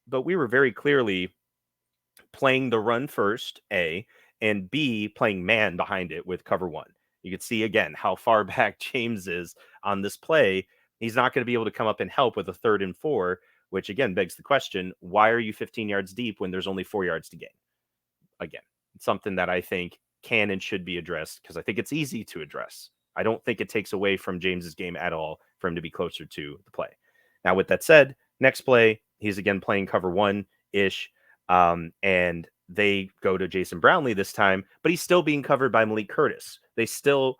But we were very clearly playing the run first, A, and B, playing man behind it with cover one. You could see again how far back James is on this play. He's not going to be able to come up and help with a third and four, which again begs the question, why are you 15 yards deep when there's only 4 yards to gain? Again, it's something that I think can and should be addressed because I think it's easy to address. I don't think it takes away from James's game at all for him to be closer to the play. Now, with that said, next play, he's again playing cover one-ish, and they go to Jason Brownlee this time, but he's still being covered by Malik Curtis. They still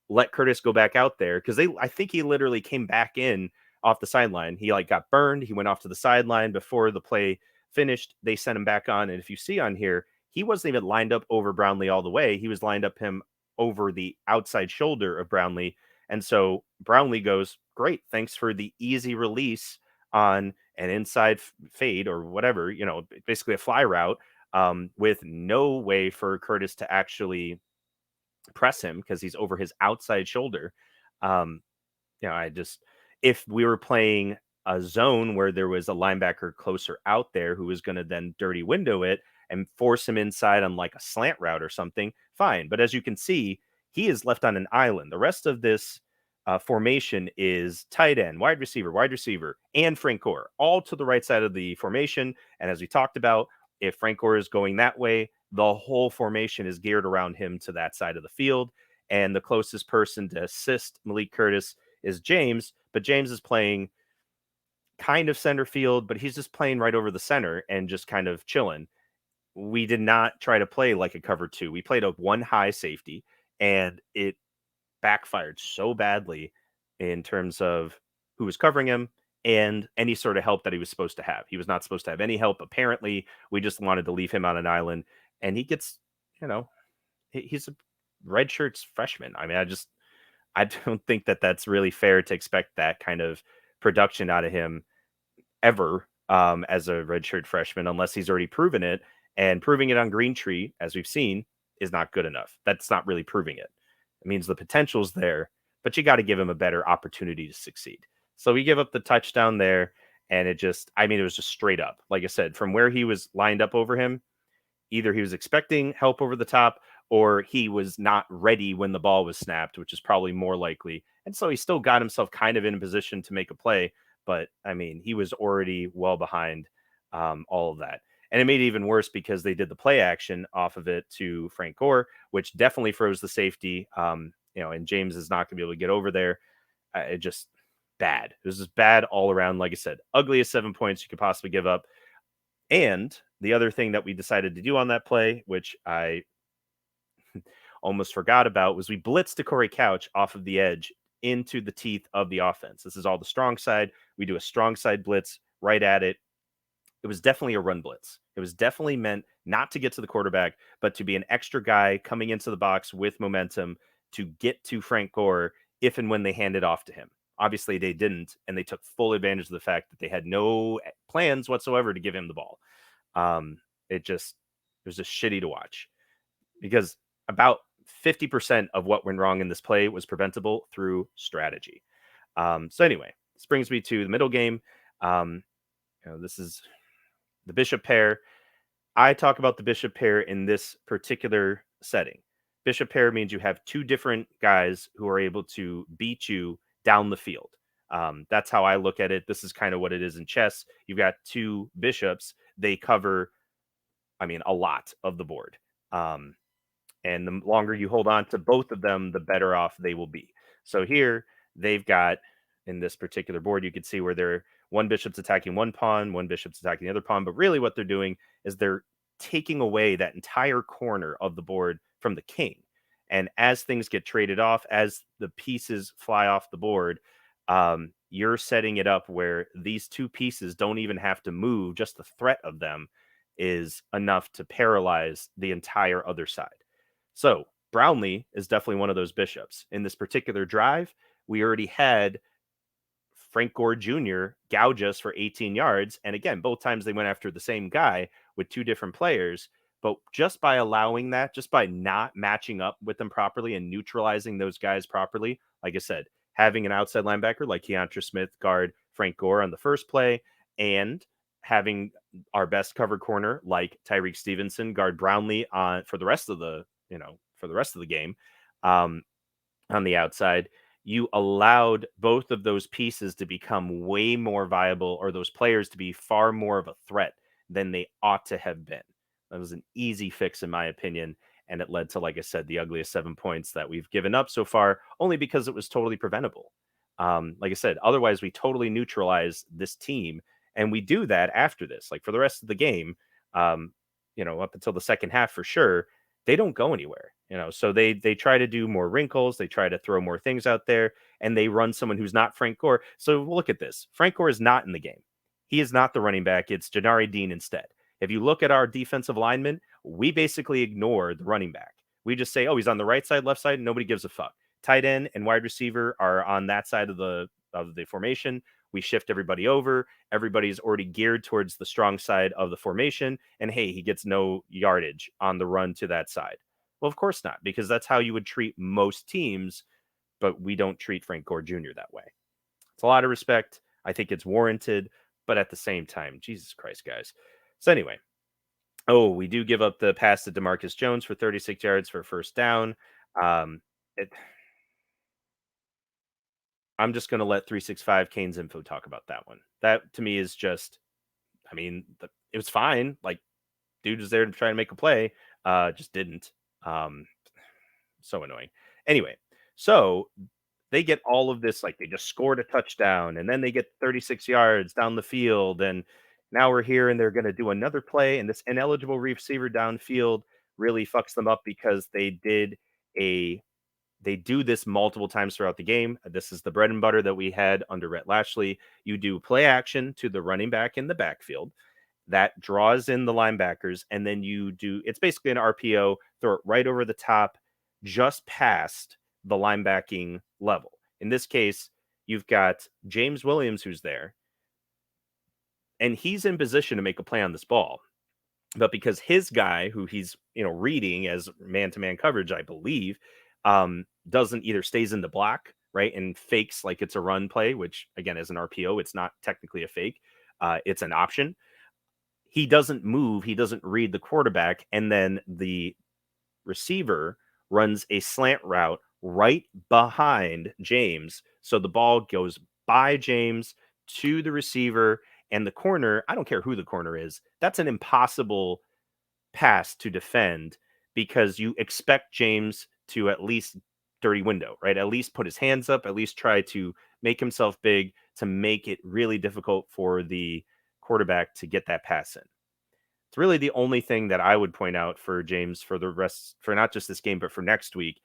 let Curtis go back out there because I think he literally came back in off the sideline. He got burned. He went off to the sideline before the play finished. They sent him back on. And if you see on here, he wasn't even lined up over Brownlee all the way. He was lined up him over the outside shoulder of Brownlee. And so Brownlee goes, great, thanks for the easy release on an inside fade or whatever, basically a fly route with no way for Curtis to actually press him because he's over his outside shoulder. If we were playing a zone where there was a linebacker closer out there who was going to then dirty window it and force him inside on like a slant route or something, fine. But as you can see, he is left on an island. The rest of this formation is tight end, wide receiver, and Frank Gore, all to the right side of the formation. And as we talked about, if Frank Gore is going that way, the whole formation is geared around him to that side of the field. And the closest person to assist Malik Curtis is James, but James is playing kind of center field, but he's just playing right over the center and just kind of chilling. We did not try to play like a cover two. We played a one high safety, and it backfired so badly in terms of who was covering him and any sort of help that he was supposed to have. He was not supposed to have any help. Apparently, we just wanted to leave him on an island, and he gets, he's a redshirt freshman. I mean, I don't think that that's really fair to expect that kind of production out of him ever as a redshirt freshman, unless he's already proven it. And proving it on Green Tree, as we've seen, is not good enough. That's not really proving it. It means the potential's there, but you got to give him a better opportunity to succeed. So we give up the touchdown there, and it was just straight up. Like I said, from where he was lined up over him, either he was expecting help over the top or he was not ready when the ball was snapped, which is probably more likely. And so he still got himself kind of in a position to make a play. But I mean, he was already well behind all of that. And it made it even worse because they did the play action off of it to Frank Gore, which definitely froze the safety. And James is not going to be able to get over there. It just bad. It was just bad all around. Like I said, ugliest 7 points you could possibly give up. And the other thing that we decided to do on that play, which I almost forgot about, was we blitzed to Corey Couch off of the edge into the teeth of the offense. This is all the strong side. We do a strong side blitz right at it. It was definitely a run blitz. It was definitely meant not to get to the quarterback, but to be an extra guy coming into the box with momentum to get to Frank Gore if and when they handed off to him. Obviously, they didn't, and they took full advantage of the fact that they had no plans whatsoever to give him the ball. Um, it was just shitty to watch because about 50% of what went wrong in this play was preventable through strategy. So anyway, this brings me to the middle game. This is the bishop pair. I talk about the bishop pair in this particular setting. Bishop pair means you have two different guys who are able to beat you down the field. That's how I look at it. This is kind of what it is in chess. You've got two bishops. They cover, I mean, a lot of the board. And the longer you hold on to both of them, the better off they will be. So here they've got, in this particular board, you can see where they're one bishop's attacking one pawn, one bishop's attacking the other pawn. But really what they're doing is they're taking away that entire corner of the board from the king. And as things get traded off, as the pieces fly off the board, you're setting it up where these two pieces don't even have to move. Just the threat of them is enough to paralyze the entire other side. So Brownlee is definitely one of those bishops. In this particular drive, we already had Frank Gore Jr. gouge us for 18 yards. And again, both times they went after the same guy with two different players. But just by allowing that, just by not matching up with them properly and neutralizing those guys properly, like I said, having an outside linebacker like Keontra Smith guard Frank Gore on the first play, and having our best covered corner like Tyreek Stevenson guard Brownlee on for the rest of the game on the outside, you allowed both of those pieces to become way more viable, or those players to be far more of a threat than they ought to have been. That was an easy fix, in my opinion. And it led to, like I said, the ugliest 7 points that we've given up so far, only because it was totally preventable. Like I said, otherwise, we totally neutralize this team. And we do that after this. Like for the rest of the game, up until the second half for sure, they don't go anywhere. So they try to do more wrinkles, they try to throw more things out there, and they run someone who's not Frank Gore. So look at this. Frank Gore is not in the game. He is not the running back. It's Janari Dean instead. If you look at our defensive linemen, we basically ignore the running back. We just say, oh, he's on the right side, left side, and nobody gives a fuck. Tight end and wide receiver are on that side of the formation. We shift everybody over. Everybody's already geared towards the strong side of the formation. And hey, he gets no yardage on the run to that side. Well, of course not, because that's how you would treat most teams, but we don't treat Frank Gore Jr. that way. It's a lot of respect. I think it's warranted, but at the same time, Jesus Christ, guys. So anyway, we do give up the pass to DeMarcus Jones for 36 yards for first down. Um, I'm just going to let 365 Kane's Info talk about that one. That to me is just, I mean, it was fine. Like, dude was there to try to make a play, just didn't. So annoying. Anyway, so they get all of this, like they just scored a touchdown and then they get 36 yards down the field. And now we're here and they're going to do another play. And this ineligible receiver downfield really fucks them up because they do this multiple times throughout the game. This is the bread and butter that we had under Rhett Lashley. You do play action to the running back in the backfield that draws in the linebackers, and then it's basically an RPO, throw it right over the top, just past the linebacking level. In this case, you've got James Williams who's there, and he's in position to make a play on this ball. But because his guy, who he's reading as man-to-man coverage, I believe, doesn't either stays in the block, right, and fakes like it's a run play, which again, as an RPO, it's not technically a fake. It's an option. He doesn't move. He doesn't read the quarterback. And then the receiver runs a slant route right behind James. So the ball goes by James to the receiver and the corner. I don't care who the corner is. That's an impossible pass to defend because you expect James to at least dirty window, right? At least put his hands up, at least try to make himself big to make it really difficult for the quarterback to get that pass in. It's really the only thing that I would point out for James for the rest, for not just this game, but for next week,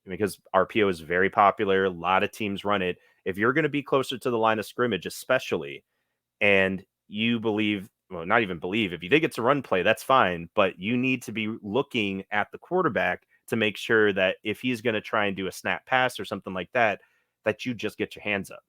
because RPO is very popular. A lot of teams run it. If you're going to be closer to the line of scrimmage, especially, and you believe, well, not even believe, if you think it's a run play, that's fine, but you need to be looking at the quarterback to make sure that if he's going to try and do a snap pass or something like that, that you just get your hands up.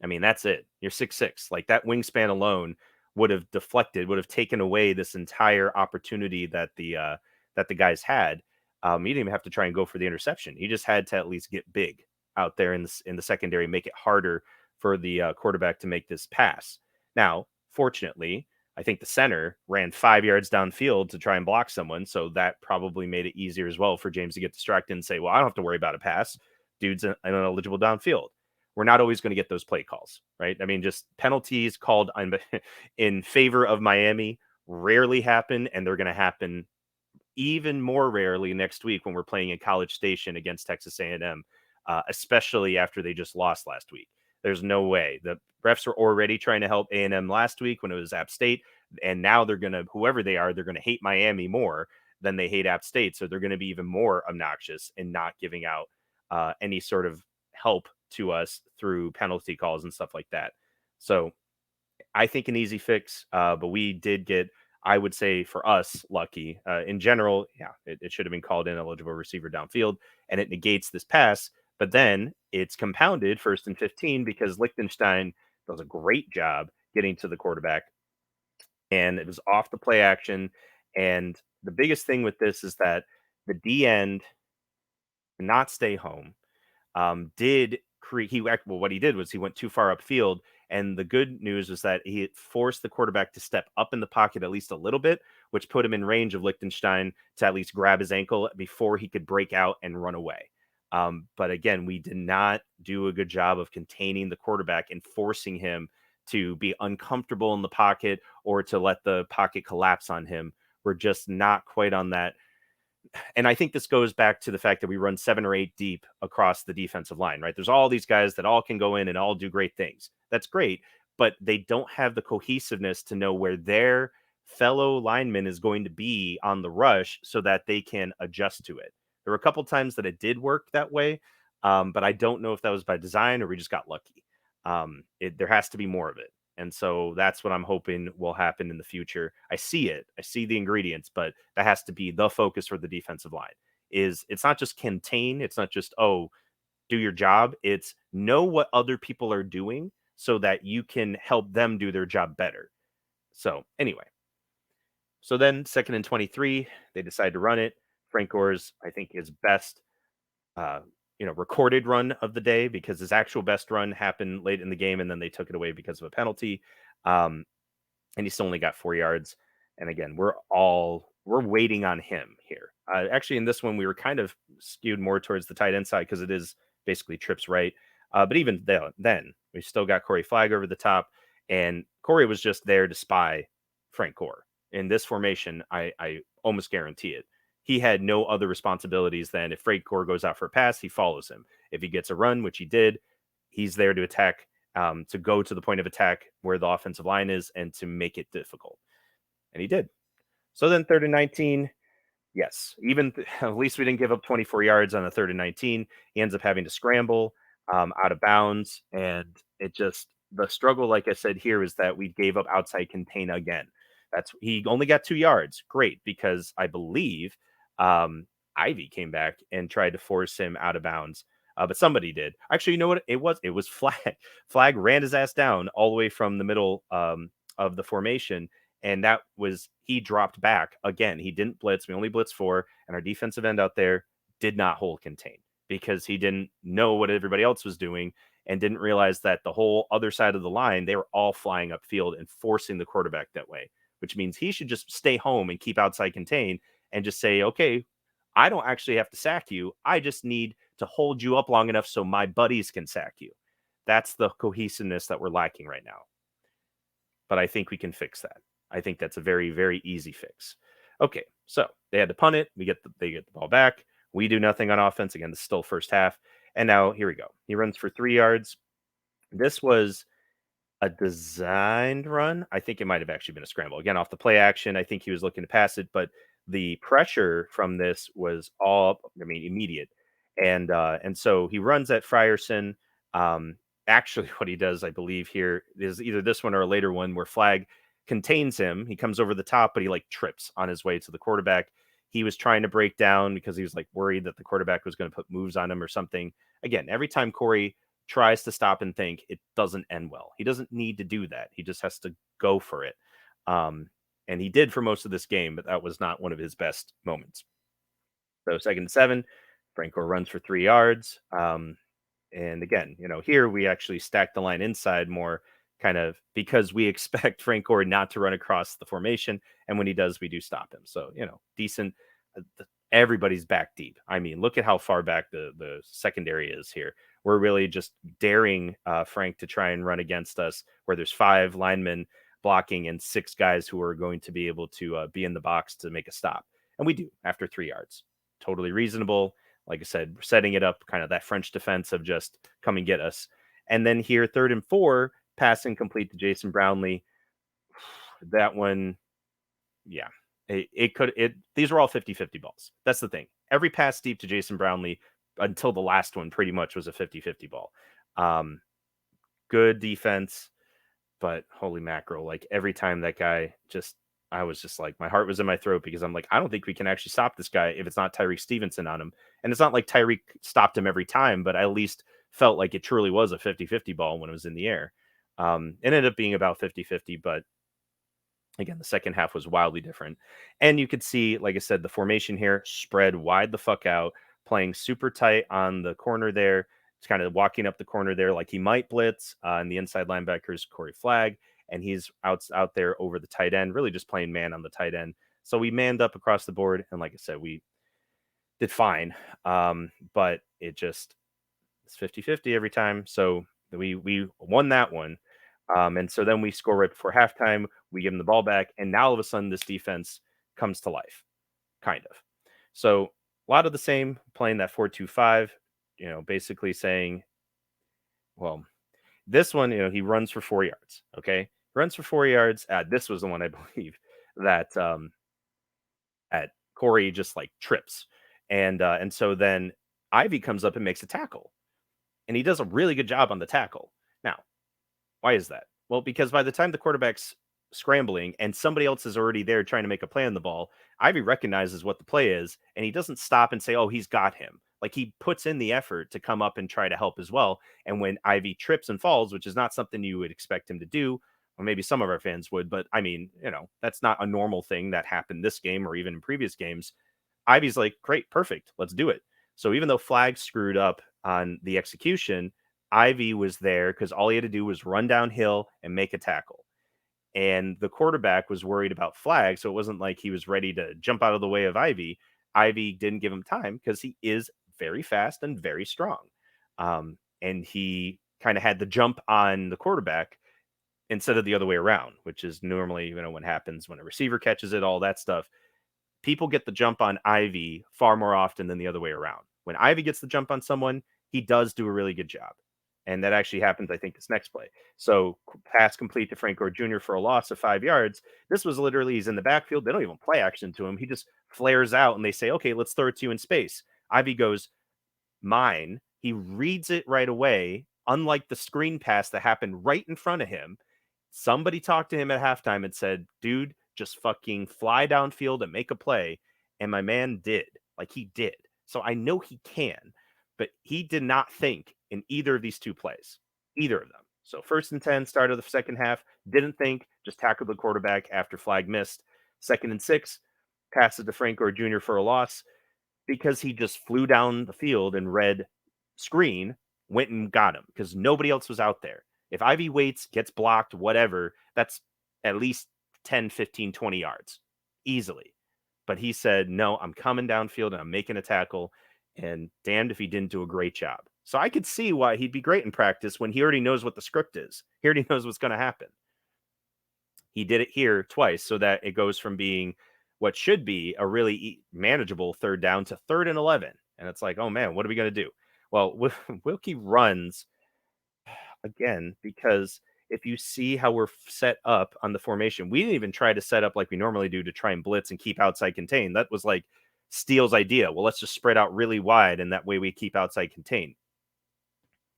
I mean, that's it. You're 6'6". Like that wingspan alone would have deflected, would have taken away this entire opportunity that the guys had. He didn't even have to try and go for the interception. He just had to at least get big out there in the secondary, make it harder for the quarterback to make this pass. Now, fortunately, I think the center ran 5 yards downfield to try and block someone, so that probably made it easier as well for James to get distracted and say, "Well, I don't have to worry about a pass. Dude's ineligible downfield." We're not always going to get those play calls, right? I mean, just penalties called in favor of Miami rarely happen, and they're going to happen even more rarely next week when we're playing in College Station against Texas A&M, especially after they just lost last week. There's no way. The refs were already trying to help A&M last week when it was App State, and now they're going to, whoever they are, they're going to hate Miami more than they hate App State. So they're going to be even more obnoxious in not giving out any sort of help to us through penalty calls and stuff like that. So I think an easy fix, but we did get, I would say for us, lucky. In general, yeah, it should have been called ineligible receiver downfield, and it negates this pass. But then it's compounded 1st and 15 because Liechtenstein does a great job getting to the quarterback, and it was off the play action. And the biggest thing with this is that the D end did not stay home, did create well, what he did was he went too far upfield. And the good news was that he forced the quarterback to step up in the pocket at least a little bit, which put him in range of Liechtenstein to at least grab his ankle before he could break out and run away. But again, we did not do a good job of containing the quarterback and forcing him to be uncomfortable in the pocket or to let the pocket collapse on him. We're just not quite on that. And I think this goes back to the fact that we run 7 or 8 deep across the defensive line, right? There's all these guys that all can go in and all do great things. That's great, but they don't have the cohesiveness to know where their fellow lineman is going to be on the rush so that they can adjust to it. There were a couple times that it did work that way, but I don't know if that was by design or we just got lucky. There has to be more of it. And so that's what I'm hoping will happen in the future. I see it. I see the ingredients, but that has to be the focus for the defensive line. Is it's not just contain, it's not just do your job. It's know what other people are doing so that you can help them do their job better. So, anyway. So then 2nd and 23, they decide to run it. Frank Gore's, I think, his best uh, recorded run of the day because his actual best run happened late in the game and then they took it away because of a penalty. Um, and he still only got 4 yards. And again, we're waiting on him here. Actually, in this one, we were kind of skewed more towards the tight end side because it is basically trips right. But even then, we still got Corey Flagg over the top, and Corey was just there to spy Frank Gore. In this formation, I almost guarantee it. He had no other responsibilities than if Frank Gore goes out for a pass, he follows him. If he gets a run, which he did, he's there to attack, to go to the point of attack where the offensive line is and to make it difficult. And he did. So then 3rd and 19, yes, at least we didn't give up 24 yards on the 3rd and 19. He ends up having to scramble out of bounds. And the struggle, like I said here, is that we gave up outside contain again. He only got 2 yards. Great, because I believe Ivy came back and tried to force him out of bounds. But somebody did. Actually, you know what? It was Flag. Flag ran his ass down all the way from the middle of the formation. And he dropped back again. He didn't blitz. We only blitzed 4. And our defensive end out there did not hold contain because he didn't know what everybody else was doing and didn't realize that the whole other side of the line, they were all flying upfield and forcing the quarterback that way, which means he should just stay home and keep outside contain and just say, okay, I don't actually have to sack you. I just need to hold you up long enough so my buddies can sack you. That's the cohesiveness that we're lacking right now. But I think we can fix that. I think that's a very, very easy fix. Okay, so they had to punt it. They get the ball back. We do nothing on offense. Again, this is still first half. And now here we go. He runs for 3 yards. This was a designed run. I think it might have actually been a scramble. Again, off the play action, I think he was looking to pass it, but the pressure from this was all, I mean, immediate. And so he runs at Frierson. Um, Actually, what he does, I believe, here is either this one or a later one where Flag contains him. He comes over the top, but he like trips on his way to the quarterback. He was trying to break down because he was like worried that the quarterback was going to put moves on him or something. Again, every time Corey tries to stop and think, it doesn't end well. He doesn't need to do that. He just has to go for it. And he did for most of this game, but that was not one of his best moments. So 2nd and 7, Franco runs for 3 yards. And again, here we actually stack the line inside more kind of because we expect Frank Gore not to run across the formation. And when he does, we do stop him. So, decent. Everybody's back deep. I mean, look at how far back the secondary is here. We're really just daring Frank to try and run against us where there's 5 linemen blocking and 6 guys who are going to be able to be in the box to make a stop. And we do after 3 yards. Totally reasonable. Like I said, we're setting it up kind of that French defense of just come and get us. And then here, 3rd and 4, passing complete to Jason Brownlee. That one, yeah, these were all 50-50 balls. That's the thing. Every pass deep to Jason Brownlee until the last one pretty much was a 50-50 ball. Good defense, but holy mackerel, like every time that guy I was just like, my heart was in my throat because I'm like, I don't think we can actually stop this guy if it's not Tyreek Stevenson on him. And it's not like Tyreek stopped him every time, but I at least felt like it truly was a 50-50 ball when it was in the air. It ended up being about 50-50, but again, the second half was wildly different. And you could see, like I said, the formation here spread wide the fuck out, playing super tight on the corner there. It's kind of walking up the corner there like he might blitz. And the inside linebackers, Corey Flag, and he's out there over the tight end, really just playing man on the tight end. So we manned up across the board. And like I said, we did fine. But it's 50-50 every time. So we won that one. And so then we score right before halftime. We give them the ball back, and now all of a sudden this defense comes to life, kind of. So a lot of the same, playing that 4-2-5. Basically saying, well, this one, he runs for 4 yards. Okay, runs for 4 yards. This was the one I believe that at Corey just like trips, and so then Ivy comes up and makes a tackle, and he does a really good job on the tackle. Now, why is that? Well, because by the time the quarterback's scrambling and somebody else is already there trying to make a play on the ball, Ivy recognizes what the play is and he doesn't stop and say, oh, he's got him. Like he puts in the effort to come up and try to help as well. And when Ivy trips and falls, which is not something you would expect him to do, or maybe some of our fans would, but I mean, that's not a normal thing that happened this game or even in previous games. Ivy's like, great, perfect, let's do it. So even though Flag screwed up on the execution, Ivy was there because all he had to do was run downhill and make a tackle. And the quarterback was worried about Flag, so it wasn't like he was ready to jump out of the way of Ivy. Ivy didn't give him time because he is very fast and very strong. And he kind of had the jump on the quarterback instead of the other way around, which is normally, what happens when a receiver catches it, all that stuff. People get the jump on Ivy far more often than the other way around. When Ivy gets the jump on someone, he does do a really good job. And that actually happens, I think, this next play. So pass complete to Frank Gore Jr. for a loss of 5 yards. This was literally, he's in the backfield. They don't even play action to him. He just flares out and they say, okay, let's throw it to you in space. Ivy goes, mine. He reads it right away, unlike the screen pass that happened right in front of him. Somebody talked to him at halftime and said, dude, just fucking fly downfield and make a play. And my man did. Like he did. So I know he can, but he did not think in either of these two plays, either of them. So 1st and 10, start of the second half, didn't think, just tackled the quarterback after Flag missed. 2nd and 6, passes to Frank Gore Jr. for a loss because he just flew down the field and read screen, went and got him because nobody else was out there. If Ivy waits, gets blocked, whatever, that's at least 10, 15, 20 yards easily. But he said, no, I'm coming downfield and I'm making a tackle. and damned if he didn't do a great job. So I could see why he'd be great in practice when he already knows what the script is. He already knows what's going to happen. He did it here twice so that it goes from being what should be a really manageable third down to 3rd and 11. And it's like, oh man, what are we going to do? Well, Wilkie runs again because if you see how we're set up on the formation, we didn't even try to set up like we normally do to try and blitz and keep outside contained. That was like Steele's idea. Well, let's just spread out really wide and that way we keep outside contained.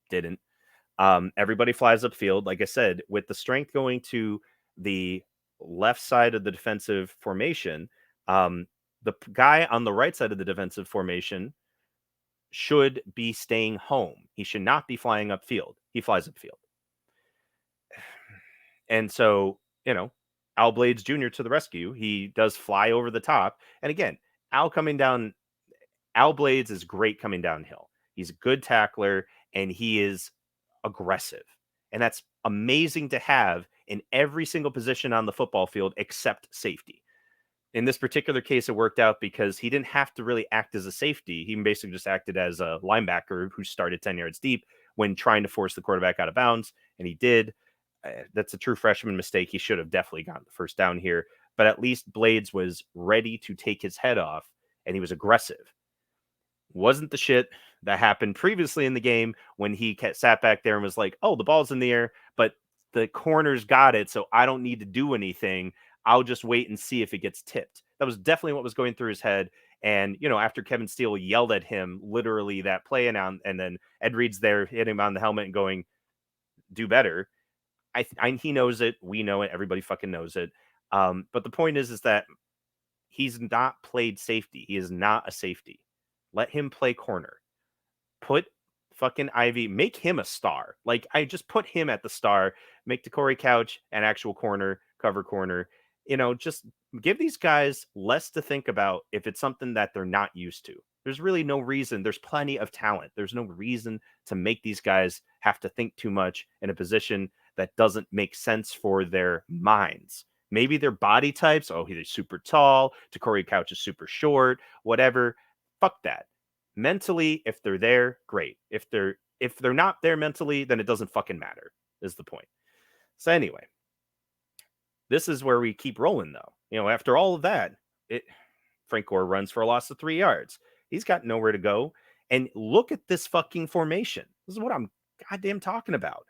Didn't. Everybody flies upfield. Like I said, with the strength going to the left side of the defensive formation, the guy on the right side of the defensive formation should be staying home. He should not be flying upfield. He flies upfield. And so, Al Blades Jr. to the rescue. He does fly over the top. And again, Al Blades is great coming downhill. He's a good tackler and he is aggressive. And that's amazing to have in every single position on the football field except safety. In this particular case, it worked out because he didn't have to really act as a safety. He basically just acted as a linebacker who started 10 yards deep when trying to force the quarterback out of bounds. And he did. That's a true freshman mistake. He should have definitely gotten the first down here. But at least Blades was ready to take his head off, and he was aggressive. Wasn't the shit that happened previously in the game when he sat back there and was like, oh, the ball's in the air, but the corners got it, so I don't need to do anything. I'll just wait and see if it gets tipped. That was definitely what was going through his head. And, after Kevin Steele yelled at him literally that play, and then Ed Reed's there hitting him on the helmet and going, do better. He knows it. We know it. Everybody fucking knows it. But the point is that he's not played safety. He is not a safety. Let him play corner. Put fucking Ivy, make him a star. Like, I just put him at the star, make DeCorey Couch an actual corner, cover corner. Just give these guys less to think about if it's something that they're not used to. There's really no reason. There's plenty of talent. There's no reason to make these guys have to think too much in a position that doesn't make sense for their minds. Maybe their body types. Oh, he's super tall. DeCorey Couch is super short. Whatever. Fuck that. Mentally, if they're there, great. If they're not there mentally, then it doesn't fucking matter, is the point. So anyway, this is where we keep rolling though. After all of that, Frank Gore runs for a loss of 3 yards. He's got nowhere to go. And look at this fucking formation. This is what I'm goddamn talking about.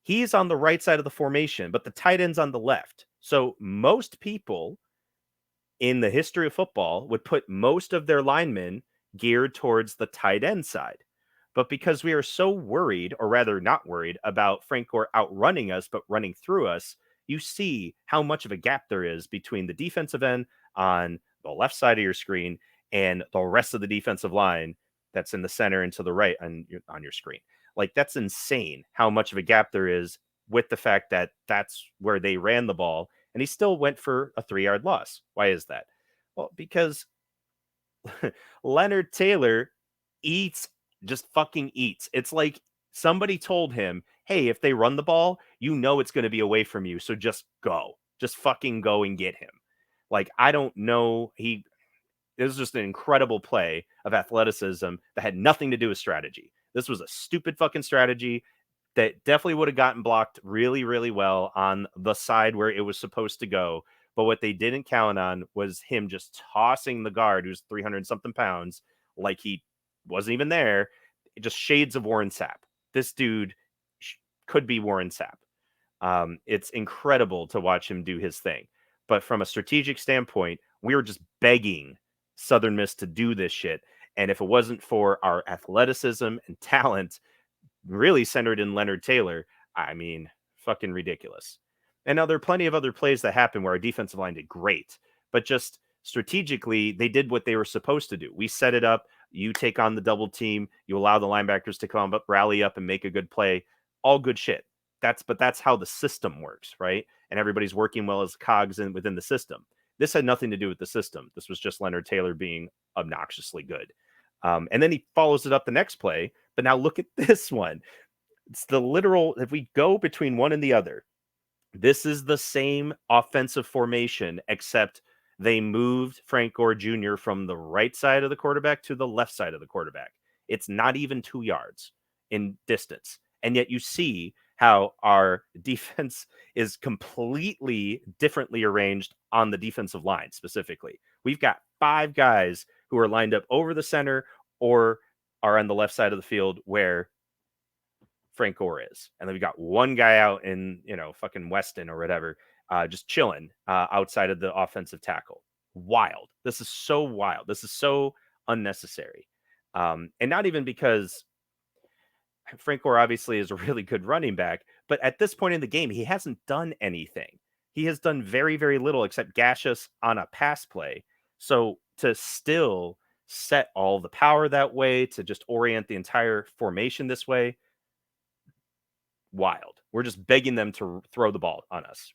He's on the right side of the formation, but the tight end's on the left. So most people in the history of football would put most of their linemen geared towards the tight end side. But because we are so worried, or rather not worried, about Frank Gore outrunning us, but running through us, you see how much of a gap there is between the defensive end on the left side of your screen and the rest of the defensive line that's in the center and to the right on your screen. Like, that's insane how much of a gap there is with the fact that that's where they ran the ball, and he still went for a 3-yard loss. Why is that? Well, because Leonard Taylor just fucking eats. It's like somebody told him, hey, if they run the ball, it's going to be away from you. So just go. Just fucking go and get him. Like, I don't know. It was just an incredible play of athleticism that had nothing to do with strategy. This was a stupid fucking strategy that definitely would have gotten blocked really, really well on the side where it was supposed to go. But what they didn't count on was him just tossing the guard, who's 300 something pounds, like he wasn't even there. Just shades of Warren Sapp. This dude could be Warren Sapp. It's incredible to watch him do his thing. But from a strategic standpoint, we were just begging Southern Miss to do this shit. And if it wasn't for our athleticism and talent, really centered in Leonard Taylor, I mean, fucking ridiculous. And now there are plenty of other plays that happened where our defensive line did great, but just strategically, they did what they were supposed to do. We set it up. You take on the double team. You allow the linebackers to come up, rally up, and make a good play. All good shit. That's how the system works, right? And everybody's working well as cogs within the system. This had nothing to do with the system. This was just Leonard Taylor being obnoxiously good. And then he follows it up the next play. But now look at this one. It's the literal, if we go between one and the other, this is the same offensive formation, except they moved Frank Gore Jr. from the right side of the quarterback to the left side of the quarterback. It's not even 2 yards in distance. And yet you see how our defense is completely differently arranged on the defensive line specifically. We've got 5 guys who are lined up over the center or are on the left side of the field where Frank Gore is. And then we got one guy out in, fucking Weston or whatever, just chilling outside of the offensive tackle. Wild. This is so wild. This is so unnecessary. And not even because Frank Gore obviously is a really good running back, but at this point in the game, he hasn't done anything. He has done very, very little except gash us on a pass play. So to still set all the power that way, to just orient the entire formation this way, wild. We're just begging them to throw the ball on us.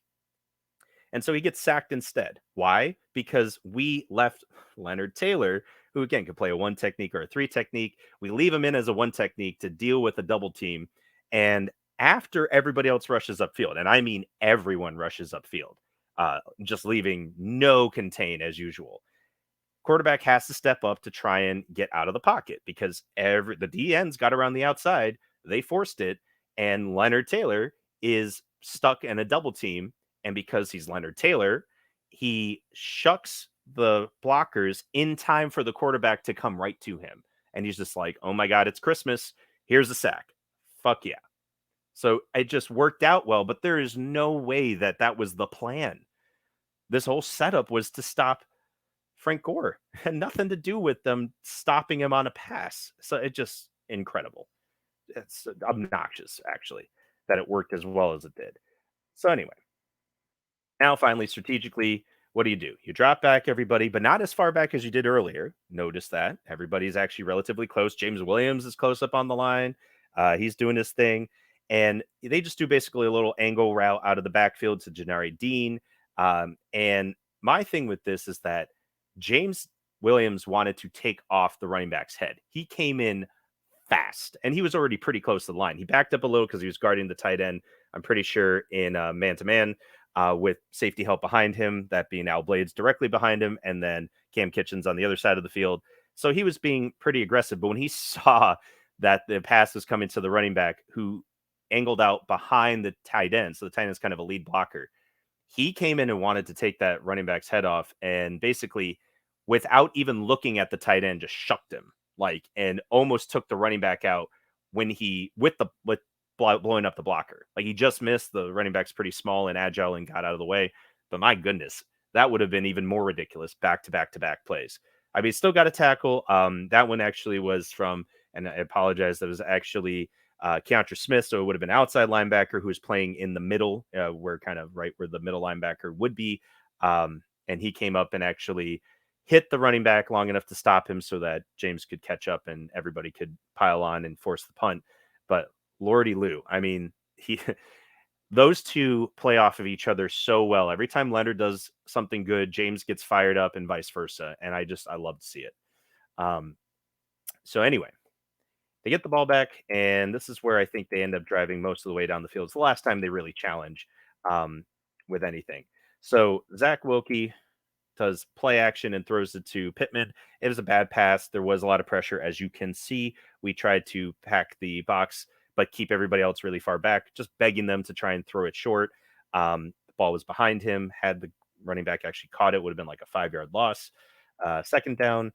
And so he gets sacked instead. Why? Because we left Leonard Taylor, who again could play a 1 technique or a 3 technique. We leave him in as a 1 technique to deal with a double team. And after everybody else rushes upfield, and I mean everyone rushes upfield, just leaving no contain as usual. Quarterback has to step up to try and get out of the pocket because the DNs got around the outside. They forced it. And Leonard Taylor is stuck in a double team. And because he's Leonard Taylor, he shucks the blockers in time for the quarterback to come right to him. And he's just like, oh my God, it's Christmas. Here's a sack. Fuck yeah. So it just worked out well, but there is no way that that was the plan. This whole setup was to stop Frank Gore. It had nothing to do with them stopping him on a pass. So it just incredible. It's obnoxious, actually, that it worked as well as it did. So anyway, now finally, strategically, what do? You drop back everybody, but not as far back as you did earlier. Notice that everybody's actually relatively close. James Williams is close up on the line. He's doing his thing. And they just do basically a little angle route out of the backfield to Janari Dean. And my thing with this is that James Williams wanted to take off the running back's head. He came in fast, and he was already pretty close to the line. He backed up a little because he was guarding the tight end, I'm pretty sure, in man-to-man with safety help behind him, that being Al Blades directly behind him, and then Cam Kitchens on the other side of the field. So he was being pretty aggressive. But when he saw that the pass was coming to the running back who angled out behind the tight end, so the tight end is kind of a lead blocker, he came in and wanted to take that running back's head off and basically, without even looking at the tight end, just shucked him, and almost took the running back out when he, with blowing up the blocker. Like, he just missed. The running back's pretty small and agile and got out of the way. But my goodness, that would have been even more ridiculous back to back to back plays. I mean, still got a tackle. That one actually was from, and I apologize, that was actually Keontra Smith. So it would have been outside linebacker who was playing in the middle, where kind of right where the middle linebacker would be. And he came up and actually hit the running back long enough to stop him so that James could catch up and everybody could pile on and force the punt. But Lordy Lou, I mean, those two play off of each other so well. Every time Leonard does something good, James gets fired up and vice versa. And I love to see it. So anyway, they get the ball back, and this is where I think they end up driving most of the way down the field. It's the last time they really challenge with anything. So Zach Wilkie does play action and throws it to Pittman. It was a bad pass. There was a lot of pressure. As you can see, we tried to pack the box, but keep everybody else really far back, just begging them to try and throw it short. The ball was behind him. Had the running back actually caught it, would have been like a 5-yard loss. Second down,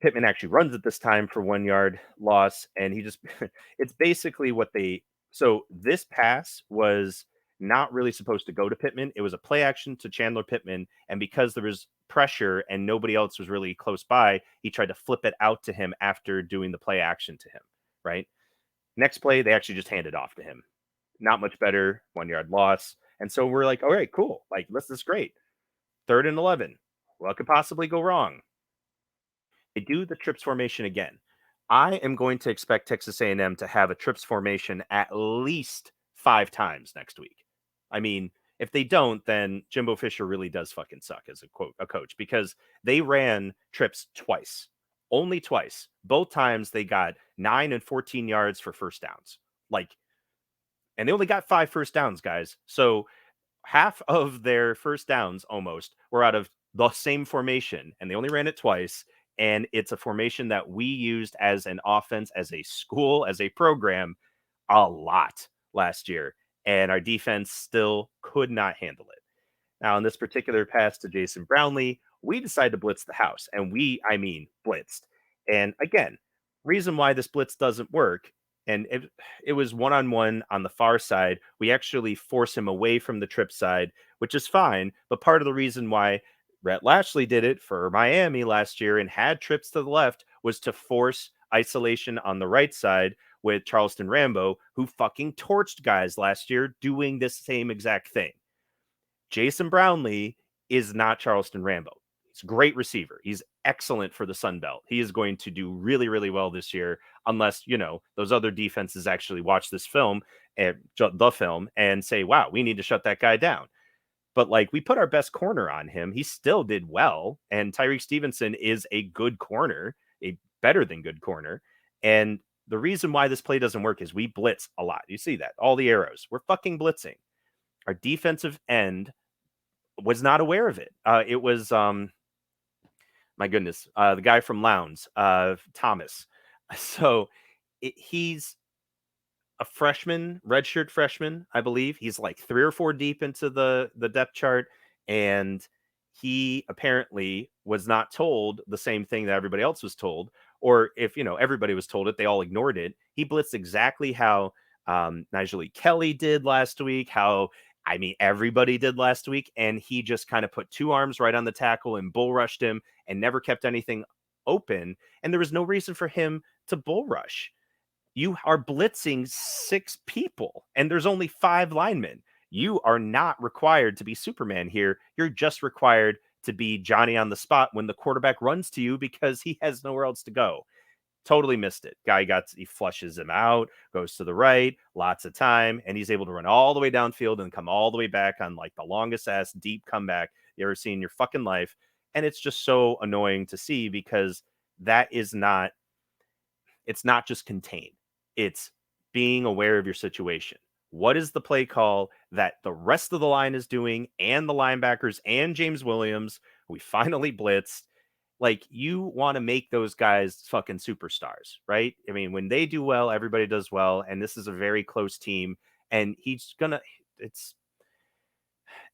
Pittman actually runs it this time for 1-yard loss. And he just, it's basically so this pass was not really supposed to go to Pittman. It was a play action to Chandler Pittman. And because there was pressure and nobody else was really close by, he tried to flip it out to him after doing the play action to him, right? Next play, they actually just handed off to him. Not much better, 1-yard loss. And so we're like, all right, cool. Like, this is great. 3rd and 11. What could possibly go wrong? They do the trips formation again. I am going to expect Texas A&M to have a trips formation at least 5 times next week. I mean, if they don't, then Jimbo Fisher really does fucking suck as a coach, because they ran trips twice, only twice. Both times they got 9 and 14 yards for first downs. And they only got 5 first downs, guys. So half of their first downs almost were out of the same formation, and they only ran it twice. And it's a formation that we used as an offense, as a school, as a program, a lot last year. And our defense still could not handle it. Now, in this particular pass to Jason Brownlee, we decided to blitz the house, and I mean, blitzed. And again, reason why this blitz doesn't work, and it was one on one on the far side. We actually force him away from the trip side, which is fine. But part of the reason why Rhett Lashley did it for Miami last year and had trips to the left was to force isolation on the right side with Charleston Rambo, who fucking torched guys last year doing this same exact thing. Jason Brownlee is not Charleston Rambo. He's a great receiver. He's excellent for the Sun Belt. He is going to do really, really well this year, unless, those other defenses actually watch this film and the film and say, wow, we need to shut that guy down. But like, we put our best corner on him. He still did well. And Tyreek Stevenson is a good corner, a better than good corner. And the reason why this play doesn't work is we blitz a lot. You see that, all the arrows. We're fucking blitzing. Our defensive end was not aware of it. It was, my goodness, the guy from Lowndes, Thomas. So he's a freshman, redshirt freshman, I believe. He's like 3 or 4 deep into the depth chart, and he apparently was not told the same thing that everybody else was told. Or if everybody was told it, they all ignored it. He blitzed exactly how Nigel Kelly did last week, everybody did last week, and he just kind of put 2 arms right on the tackle and bull rushed him and never kept anything open. And there was no reason for him to bull rush. You are blitzing 6 people, and there's only 5 linemen. You are not required to be Superman here. You're just required to be Johnny on the spot when the quarterback runs to you because he has nowhere else to go. Totally missed it. He flushes him out, goes to the right, lots of time, and he's able to run all the way downfield and come all the way back on like the longest ass deep comeback you ever seen in your fucking life. And it's just so annoying to see because it's not just contained. It's being aware of your situation. What is the play call that the rest of the line is doing and the linebackers and James Williams? We finally blitzed. Like, you want to make those guys fucking superstars, right? I mean, when they do well, everybody does well. And this is a very close team. And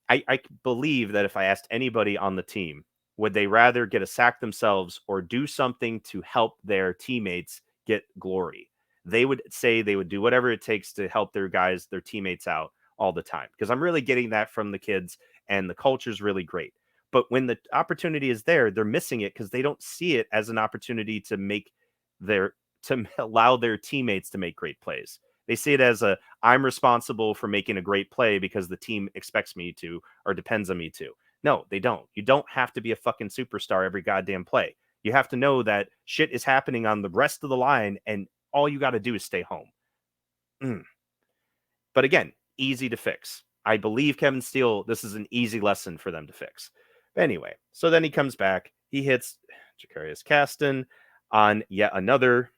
I believe that if I asked anybody on the team, would they rather get a sack themselves or do something to help their teammates get glory? They would say they would do whatever it takes to help their teammates out all the time. Because I'm really getting that from the kids, and the culture is really great. But when the opportunity is there, they're missing it because they don't see it as an opportunity to allow their teammates to make great plays. They see it as I'm responsible for making a great play because the team expects me to or depends on me to. No, they don't. You don't have to be a fucking superstar every goddamn play. You have to know that shit is happening on the rest of the line, and all you got to do is stay home. But again, easy to fix. I believe Kevin Steele, this is an easy lesson for them to fix. But anyway, so then he comes back. He hits Jacarius Caston on yet another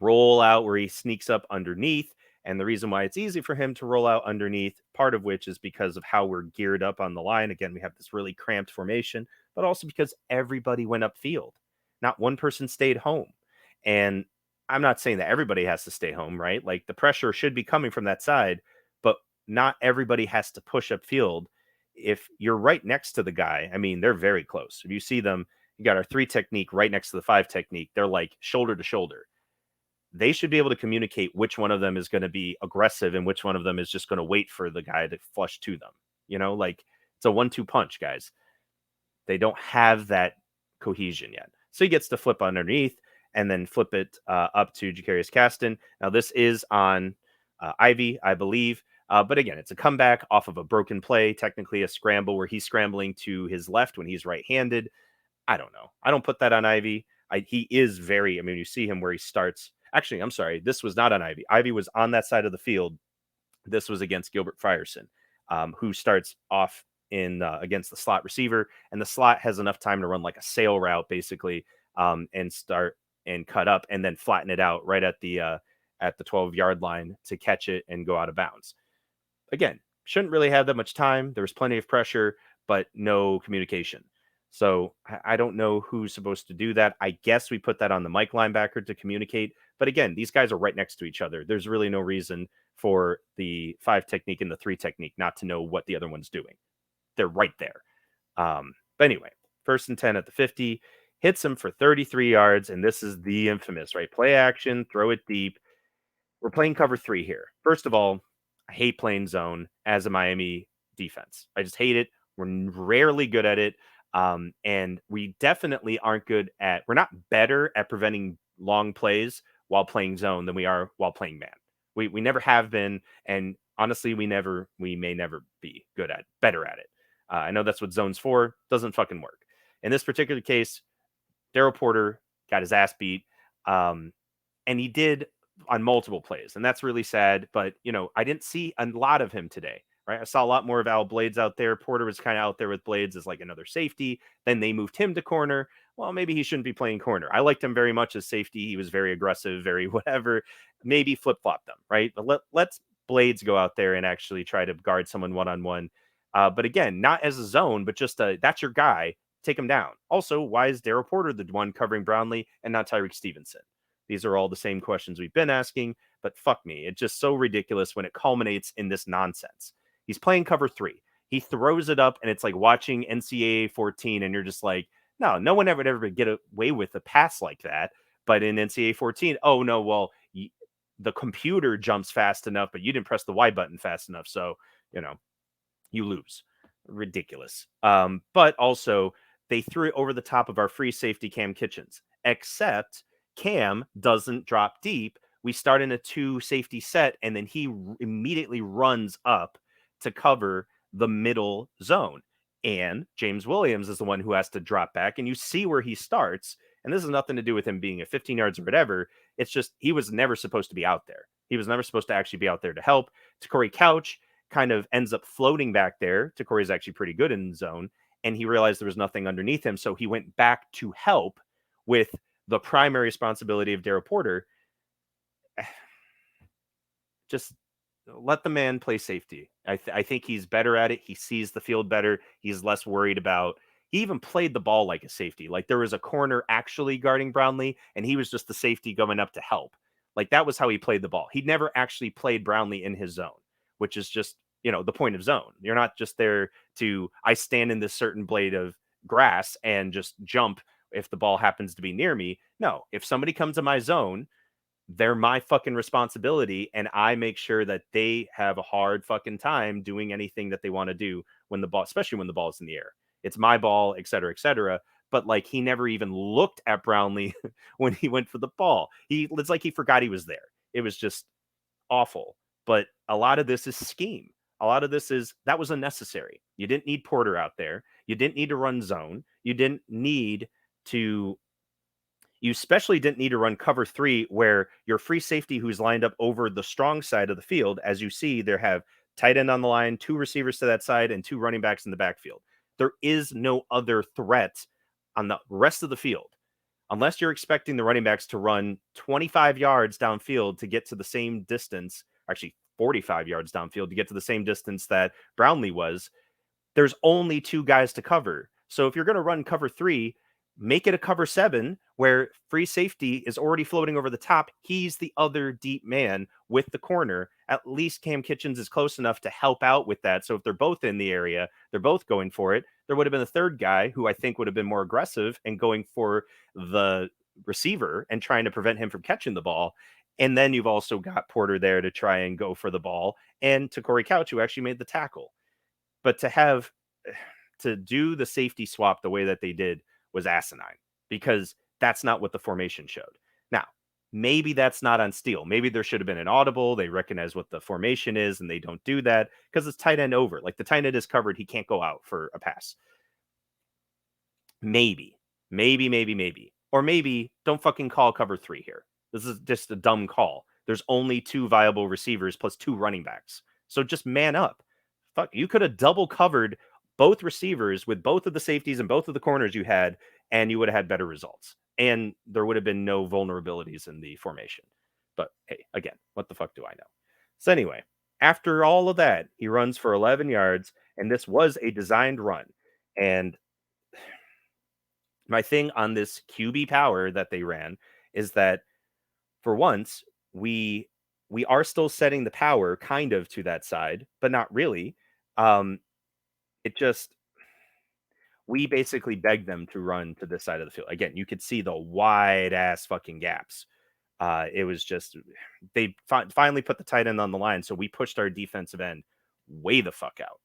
rollout where he sneaks up underneath. And the reason why it's easy for him to roll out underneath, part of which is because of how we're geared up on the line. Again, we have this really cramped formation, but also because everybody went upfield. Not one person stayed home. And I'm not saying that everybody has to stay home, right? Like, the pressure should be coming from that side, but not everybody has to push upfield. If you're right next to the guy, I mean, they're very close. If you see them, you got our 3 technique right next to the 5 technique. They're like shoulder to shoulder. They should be able to communicate which one of them is going to be aggressive and which one of them is just going to wait for the guy to flush to them. Like, it's a 1-2 punch, guys. They don't have that cohesion yet. So he gets to flip underneath and then flip it up to Jacarius Caston. Now, this is on Ivy, I believe. But again, it's a comeback off of a broken play, technically a scramble where he's scrambling to his left when he's right-handed. I don't know. I don't put that on Ivy. He is you see him where he starts. Actually, I'm sorry. This was not on Ivy. Ivy was on that side of the field. This was against Gilbert Frierson, who starts off in against the slot receiver. And the slot has enough time to run like a sail route, basically, and start and cut up and then flatten it out right at the 12-yard line to catch it and go out of bounds. Again, shouldn't really have that much time. There was plenty of pressure, but no communication. So I don't know who's supposed to do that. I guess we put that on the Mike linebacker to communicate. But again, these guys are right next to each other. There's really no reason for the 5 technique and the 3 technique not to know what the other one's doing. They're right there. But anyway, 1st and 10 at the 50, hits him for 33 yards. And this is the infamous, right? Play action, throw it deep. We're playing cover 3 here. First of all, I hate playing zone as a Miami defense. I just hate it. We're rarely good at it. And we definitely aren't good at, we're not better at preventing long plays while playing zone than we are while playing man. We never have been. And honestly, we may never be better at it. I know that's what zone's for. Doesn't fucking work. In this particular case, Daryl Porter got his ass beat. And he did on multiple plays. And that's really sad. But, I didn't see a lot of him today, right? I saw a lot more of Al Blades out there. Porter was kind of out there with Blades as like another safety. Then they moved him to corner. Well, maybe he shouldn't be playing corner. I liked him very much as safety. He was very aggressive, very whatever. Maybe flip-flop them, right? But let's Blades go out there and actually try to guard someone one-on-one. But again, not as a zone, but just that's your guy. Take him down. Also, why is Daryl Porter the one covering Brownlee and not Tyreek Stevenson? These are all the same questions we've been asking, but fuck me. It's just so ridiculous when it culminates in this nonsense. He's playing cover 3. He throws it up, and it's like watching NCAA 14, and you're just like, no one would ever get away with a pass like that. But in NCAA 14, oh, no, well, the computer jumps fast enough, but you didn't press the Y button fast enough. So, you lose. Ridiculous. But also, they threw it over the top of our free safety Cam Kitchens, except Cam doesn't drop deep. We start in a 2 safety set, and then he immediately runs up to cover the middle zone. And James Williams is the one who has to drop back, and you see where he starts. And this has nothing to do with him being at 15 yards or whatever. It's just he was never supposed to be out there. He was never supposed to actually be out there to help. Corey Couch kind of ends up floating back there. Corey's actually pretty good in the zone, and he realized there was nothing underneath him, so he went back to help with the primary responsibility of Daryl Porter. Just let the man play safety. I think he's better at it. He sees the field better. He's less worried about. He even played the ball like a safety. Like there was a corner actually guarding Brownlee, and he was just the safety going up to help. Like that was how he played the ball. He never actually played Brownlee in his zone, which is just the point of zone. You're not just there to I stand in this certain blade of grass and just jump if the ball happens to be near me. No, if somebody comes to my zone, they're my fucking responsibility, and I make sure that they have a hard fucking time doing anything that they want to do when the ball, especially when the ball is in the air. It's my ball, et cetera, et cetera. But like he never even looked at Brownlee when he went for the ball. It's like he forgot he was there. It was just awful. But a lot of this is scheme. A lot of this is that was unnecessary. You didn't need Porter out there. You didn't need to run zone. You especially didn't need to run cover 3 where your free safety who's lined up over the strong side of the field. As you see, there have tight end on the line, 2 receivers to that side, and 2 running backs in the backfield. There is no other threat on the rest of the field. Unless you're expecting the running backs to run 25 yards downfield to get to the same distance, actually 45 yards downfield to get to the same distance that Brownlee was, there's only 2 guys to cover. So if you're going to run cover 3, make it a cover 7 where free safety is already floating over the top. He's the other deep man with the corner. At least Cam Kitchens is close enough to help out with that. So if they're both in the area, they're both going for it. There would have been a third guy who I think would have been more aggressive and going for the receiver and trying to prevent him from catching the ball. And then you've also got Porter there to try and go for the ball, and to Corey Couch, who actually made the tackle. But to do the safety swap the way that they did was asinine, because that's not what the formation showed. Now, maybe that's not on Steele. Maybe there should have been an audible. They recognize what the formation is and they don't do that because it's tight end over. Like the tight end is covered. He can't go out for a pass. Maybe. Or maybe don't fucking call cover 3 here. This is just a dumb call. There's only 2 viable receivers plus 2 running backs. So just man up. Fuck, you could have double covered both receivers with both of the safeties and both of the corners you had, and you would have had better results. And there would have been no vulnerabilities in the formation. But hey, again, what the fuck do I know? So anyway, after all of that, he runs for 11 yards, And this was a designed run. And my thing on this QB power that they ran is that for once we we are still setting the power kind of to that side, but not really. Um, it just we basically begged them to run to this side of the field. Again, you could see the wide ass fucking gaps. It was just they finally put the tight end on the line, so we pushed our defensive end way the fuck out,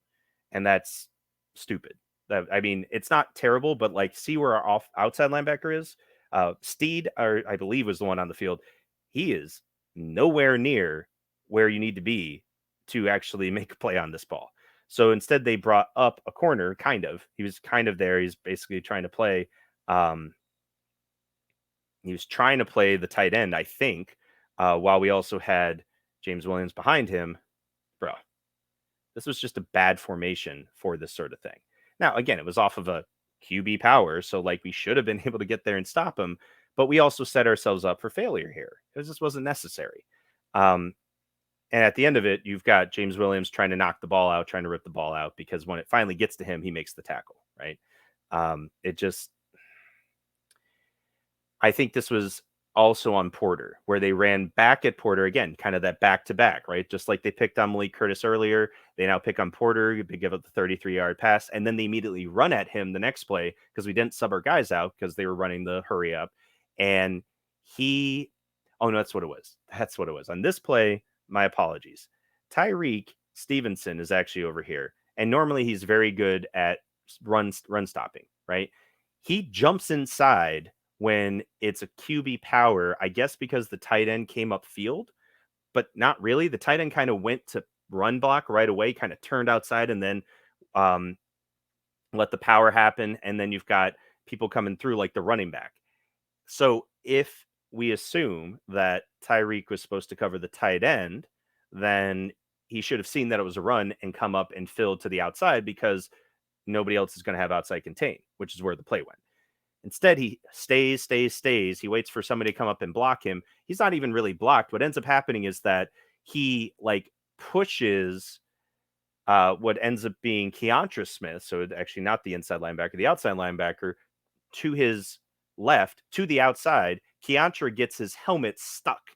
and that's stupid. I mean, it's not terrible, but like, see where our outside linebacker is. Steed, or I believe, was the one on the field. He is nowhere near where you need to be to actually make a play on this ball. So instead, they brought up a corner, kind of. He was kind of there. He's basically trying to play. Um, he was trying to play the tight end, I think, while we also had James Williams behind him. Bro, this was just a bad formation for this sort of thing. Now, again, it was off of a QB power, so like we should have been able to get there and stop him, but we also set ourselves up for failure here. It just wasn't necessary. Um, and at the end of it, you've got James Williams trying to knock the ball out, trying to rip the ball out, because when it finally gets to him, he makes the tackle, right? It just I think this was also on Porter, where they ran back at Porter again, kind of that back to back, right? Just like they picked on Malik Curtis earlier, they now pick on Porter, they give up the 33-yard pass, and then they immediately run at him the next play because we didn't sub our guys out because they were running the hurry up. And he, oh no, that's what it was. That's what it was. On this play, my apologies. Tyreek Stevenson is actually over here, and normally he's very good at run stopping, right? He jumps inside when it's a QB power, I guess because the tight end came up field, but not really. The tight end kind of went to run block right away, kind of turned outside, and then um, let the power happen. And then you've got people coming through like the running back. So if we assume that Tyreek was supposed to cover the tight end, then he should have seen that it was a run and come up and filled to the outside because nobody else is going to have outside contain, which is where the play went. Instead, he stays. He waits for somebody to come up and block him. He's not even really blocked. What ends up happening is that he like pushes what ends up being Keontra Smith, so actually not the inside linebacker, the outside linebacker, to his left, to the outside. Keontra gets his helmet stuck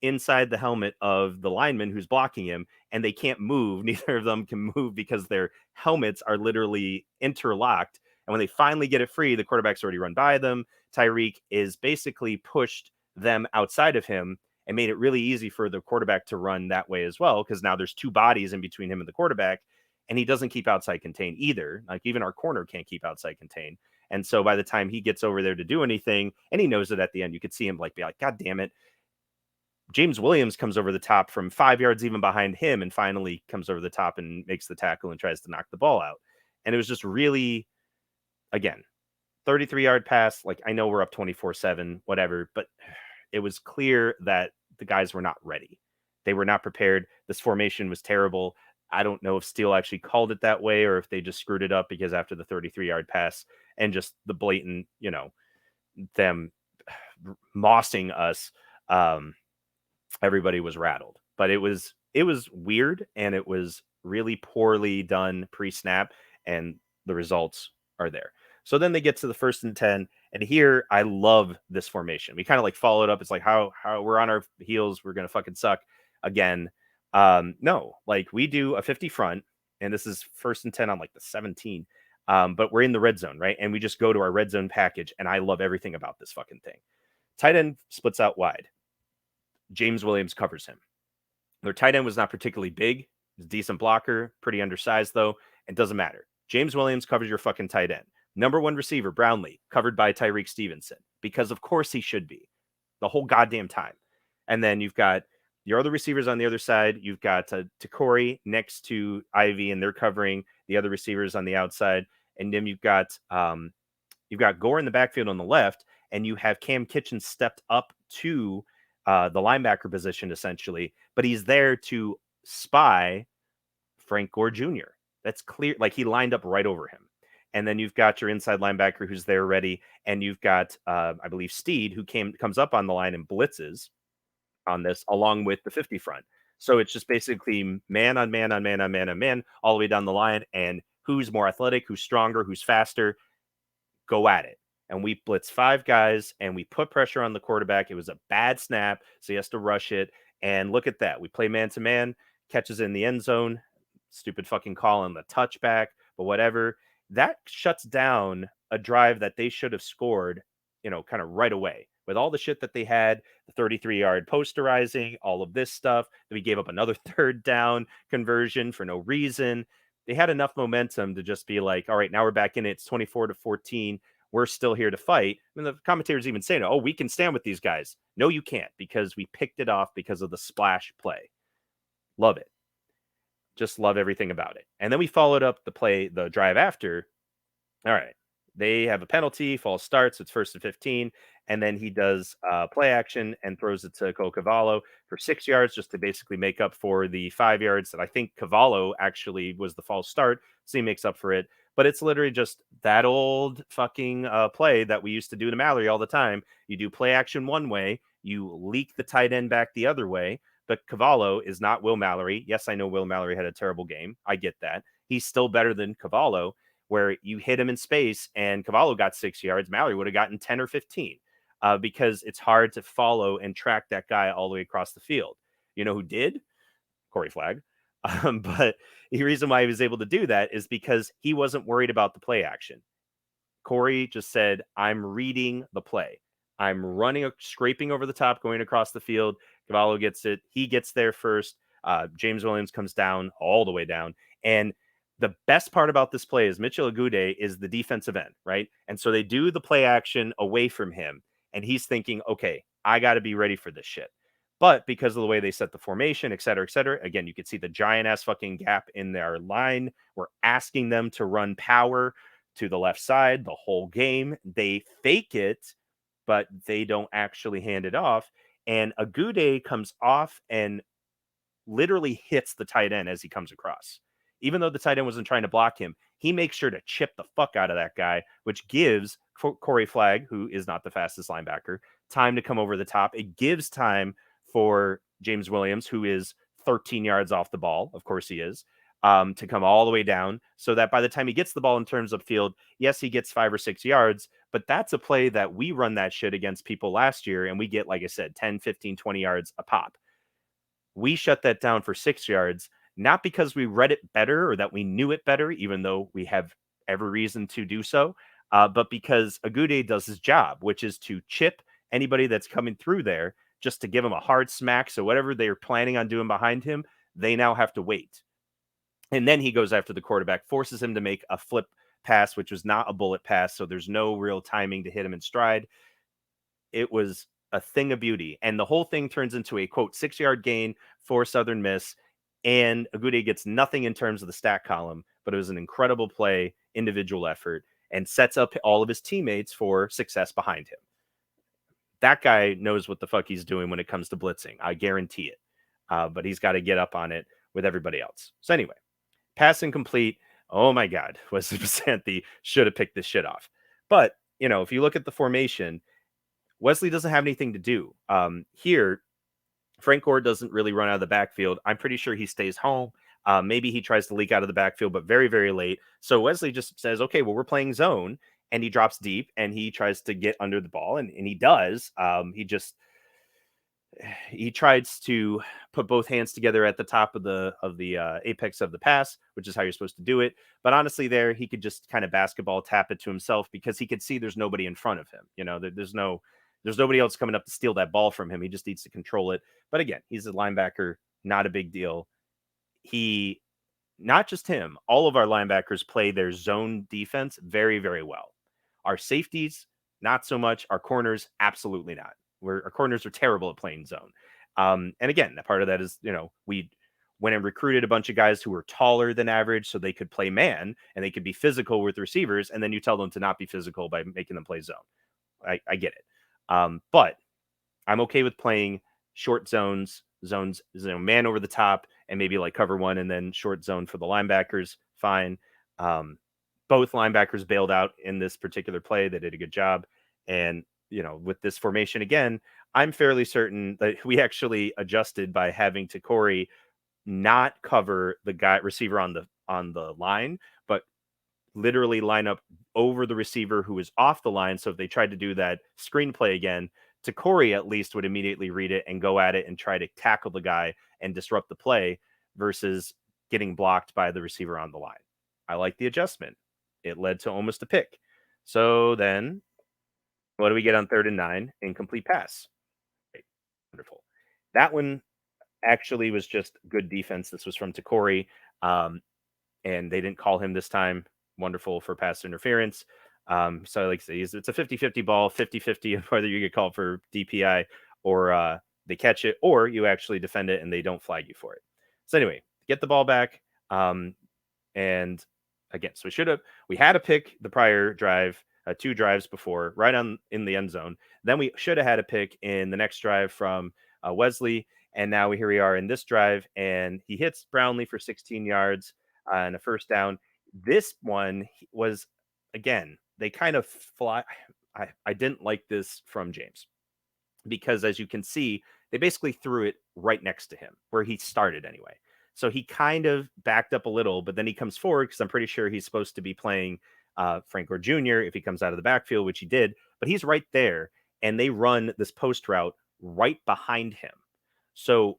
inside the helmet of the lineman who's blocking him, and they can't move. Neither of them can move because their helmets are literally interlocked. And when they finally get it free, the quarterback's already run by them. Tyreek is basically pushed them outside of him and made it really easy for the quarterback to run that way as well, because now there's two bodies in between him and the quarterback, and he doesn't keep outside contain either. Like, even our corner can't keep outside contain. And so by the time he gets over there to do anything, and he knows it at the end, you could see him like be like, God damn it. James Williams comes over the top from 5 yards even behind him and finally comes over the top and makes the tackle and tries to knock the ball out. And it was just really, again, 33-yard pass. Like, I know we're up 24-7, whatever, but it was clear that the guys were not ready. They were not prepared. This formation was terrible. I don't know if Steele actually called it that way or if they just screwed it up because after the 33-yard pass and just the blatant, them mossing us, everybody was rattled. But it was weird, and it was really poorly done pre-snap, and the results are there. So then they get to the 1st and 10, and here I love this formation. We kind of like follow it up. It's like how we're on our heels, we're gonna fucking suck again. No, like we do a 50 front, and this is 1st and 10 on like the 17. But we're in the red zone, right? And we just go to our red zone package, and I love everything about this fucking thing. Tight end splits out wide. James Williams covers him. Their tight end was not particularly big. He's a decent blocker, pretty undersized though. It doesn't matter. James Williams covers your fucking tight end. Number one receiver, Brownlee, covered by Tyreek Stevenson, because of course he should be the whole goddamn time. And then you've got your other receivers on the other side. You've got Corey next to Ivy, and they're covering the other receivers on the outside. And then you've got Gore in the backfield on the left, and you have Cam Kitchen stepped up to the linebacker position essentially, but he's there to spy Frank Gore Jr. That's clear. Like, he lined up right over him. And then you've got your inside linebacker who's there ready. And you've got, I believe, Steed, who comes up on the line and blitzes on this along with the 50 front. So it's just basically man on man on man on man on man all the way down the line. And who's more athletic, who's stronger, who's faster, go at it. And we blitz five guys and we put pressure on the quarterback. It was a bad snap, so he has to rush it. And look at that. We play man to man, catches in the end zone. Stupid fucking call on the touchback, but whatever. That shuts down a drive that they should have scored, kind of right away. With all the shit that they had, the 33-yard posterizing, all of this stuff, we gave up another third down conversion for no reason. They had enough momentum to just be like, all right, now we're back in it. It's 24-14. We're still here to fight. And the commentators even saying, oh, we can stand with these guys. No, you can't, because we picked it off because of the splash play. Love it. Just love everything about it. And then we followed up the drive after. All right. They have a penalty, false starts, it's 1st and 15. And then he does play action and throws it to Cavallo for 6 yards, just to basically make up for the 5 yards that I think Cavallo actually was the false start. So he makes up for it. But it's literally just that old fucking play that we used to do to Mallory all the time. You do play action one way, you leak the tight end back the other way. But Cavallo is not Will Mallory. Yes, I know Will Mallory had a terrible game. I get that. He's still better than Cavallo, where you hit him in space and Cavallo got 6 yards. Mallory would have gotten 10 or 15 because it's hard to follow and track that guy all the way across the field. You know who did? Corey Flagg. But the reason why he was able to do that is because he wasn't worried about the play action. Corey just said, I'm reading the play. I'm running, scraping over the top, going across the field. Cavallo gets it. He gets there first. James Williams comes down all the way down. And the best part about this play is Mitchell Agude is the defensive end, right? And so they do the play action away from him. And he's thinking, okay, I got to be ready for this shit. But because of the way they set the formation, et cetera, again, you can see the giant ass fucking gap in their line. We're asking them to run power to the left side the whole game. They fake it, but they don't actually hand it off. And Agude comes off and literally hits the tight end as he comes across. Even though the tight end wasn't trying to block him, he makes sure to chip the fuck out of that guy, which gives Corey Flagg, who is not the fastest linebacker, time to come over the top. It gives time for James Williams, who is 13 yards off the ball. Of course he is. To come all the way down so that by the time he gets the ball in terms of field, yes, he gets 5 or 6 yards, but that's a play that we run that shit against people last year. And we get, like I said, 10, 15, 20 yards a pop. We shut that down for 6 yards, not because we read it better or that we knew it better, even though we have every reason to do so, but because Agude does his job, which is to chip anybody that's coming through there just to give him a hard smack. So whatever they're planning on doing behind him, they now have to wait. And then he goes after the quarterback, forces him to make a flip pass, which was not a bullet pass. So there's no real timing to hit him in stride. It was a thing of beauty. And the whole thing turns into a, quote, 6-yard gain for Southern Miss. And Agude gets nothing in terms of the stat column, but it was an incredible play, individual effort, and sets up all of his teammates for success behind him. That guy knows what the fuck he's doing when it comes to blitzing. I guarantee it. But he's got to get up on it with everybody else. So anyway, pass incomplete. Oh my God, Wesley Basanthe should have picked this shit off. But, if you look at the formation, Wesley doesn't have anything to do. Here, Frank Gore doesn't really run out of the backfield. I'm pretty sure he stays home. Maybe he tries to leak out of the backfield, but very, very late. So Wesley just says, okay, well, we're playing zone. And he drops deep and he tries to get under the ball. And he does. He tries to put both hands together at the top of the apex of the pass, which is how you're supposed to do it. But honestly, there he could just kind of basketball tap it to himself because he could see there's nobody in front of him. There's nobody else coming up to steal that ball from him. He just needs to control it. But again, he's a linebacker, not a big deal. Not just him, all of our linebackers play their zone defense very, very well. Our safeties, not so much. Our corners, absolutely not. Our corners are terrible at playing zone. And again, that part of that is, we went and recruited a bunch of guys who were taller than average so they could play man and they could be physical with receivers. And then you tell them to not be physical by making them play zone. I get it. But I'm okay with playing short zones, man over the top, and maybe like cover one and then short zone for the linebackers. Fine. Both linebackers bailed out in this particular play. They did a good job. And, with this formation again, I'm fairly certain that we actually adjusted by having to Corey not cover the guy receiver on the line, but literally line up over the receiver who is off the line. So if they tried to do that screenplay again, to Corey at least would immediately read it and go at it and try to tackle the guy and disrupt the play versus getting blocked by the receiver on the line. I like the adjustment. It led to almost a pick. So then what do we get on 3rd and 9? Incomplete pass. Great. Wonderful. That one actually was just good defense. This was from Corey. And they didn't call him this time. Wonderful for pass interference. So, like I say, it's a 50-50 ball, 50-50 of whether you get called for DPI or they catch it, or you actually defend it and they don't flag you for it. So anyway, get the ball back. And again, so we had a pick the prior drive, 2 drives before, right on in the end zone. Then we should have had a pick in the next drive from Wesley. And now here we are in this drive, and he hits Brownlee for 16 yards and a first down. This one was, again, they kind of fly. I didn't like this from James because, as you can see, they basically threw it right next to him where he started anyway. So he kind of backed up a little, but then he comes forward because I'm pretty sure he's supposed to be playing Frank Gore Jr. if he comes out of the backfield, which he did, but he's right there, and they run this post route right behind him. So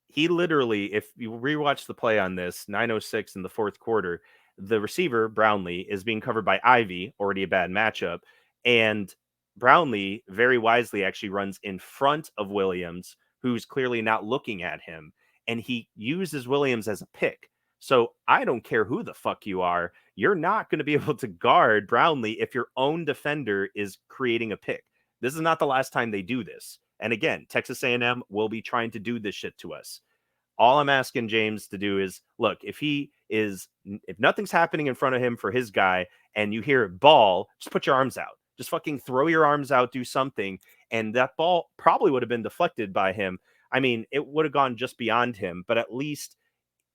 he literally, if you rewatch the play on this, 9:06 in the fourth quarter, the receiver, Brownlee, is being covered by Ivy, already a bad matchup. And Brownlee very wisely actually runs in front of Williams, who's clearly not looking at him. And he uses Williams as a pick. So I don't care who the fuck you are. You're not going to be able to guard Brownlee if your own defender is creating a pick. This is not the last time they do this. And again, Texas A&M will be trying to do this shit to us. All I'm asking James to do is look, if nothing's happening in front of him for his guy and you hear ball, just put your arms out. Just fucking throw your arms out, do something. And that ball probably would have been deflected by him. I mean, it would have gone just beyond him, but at least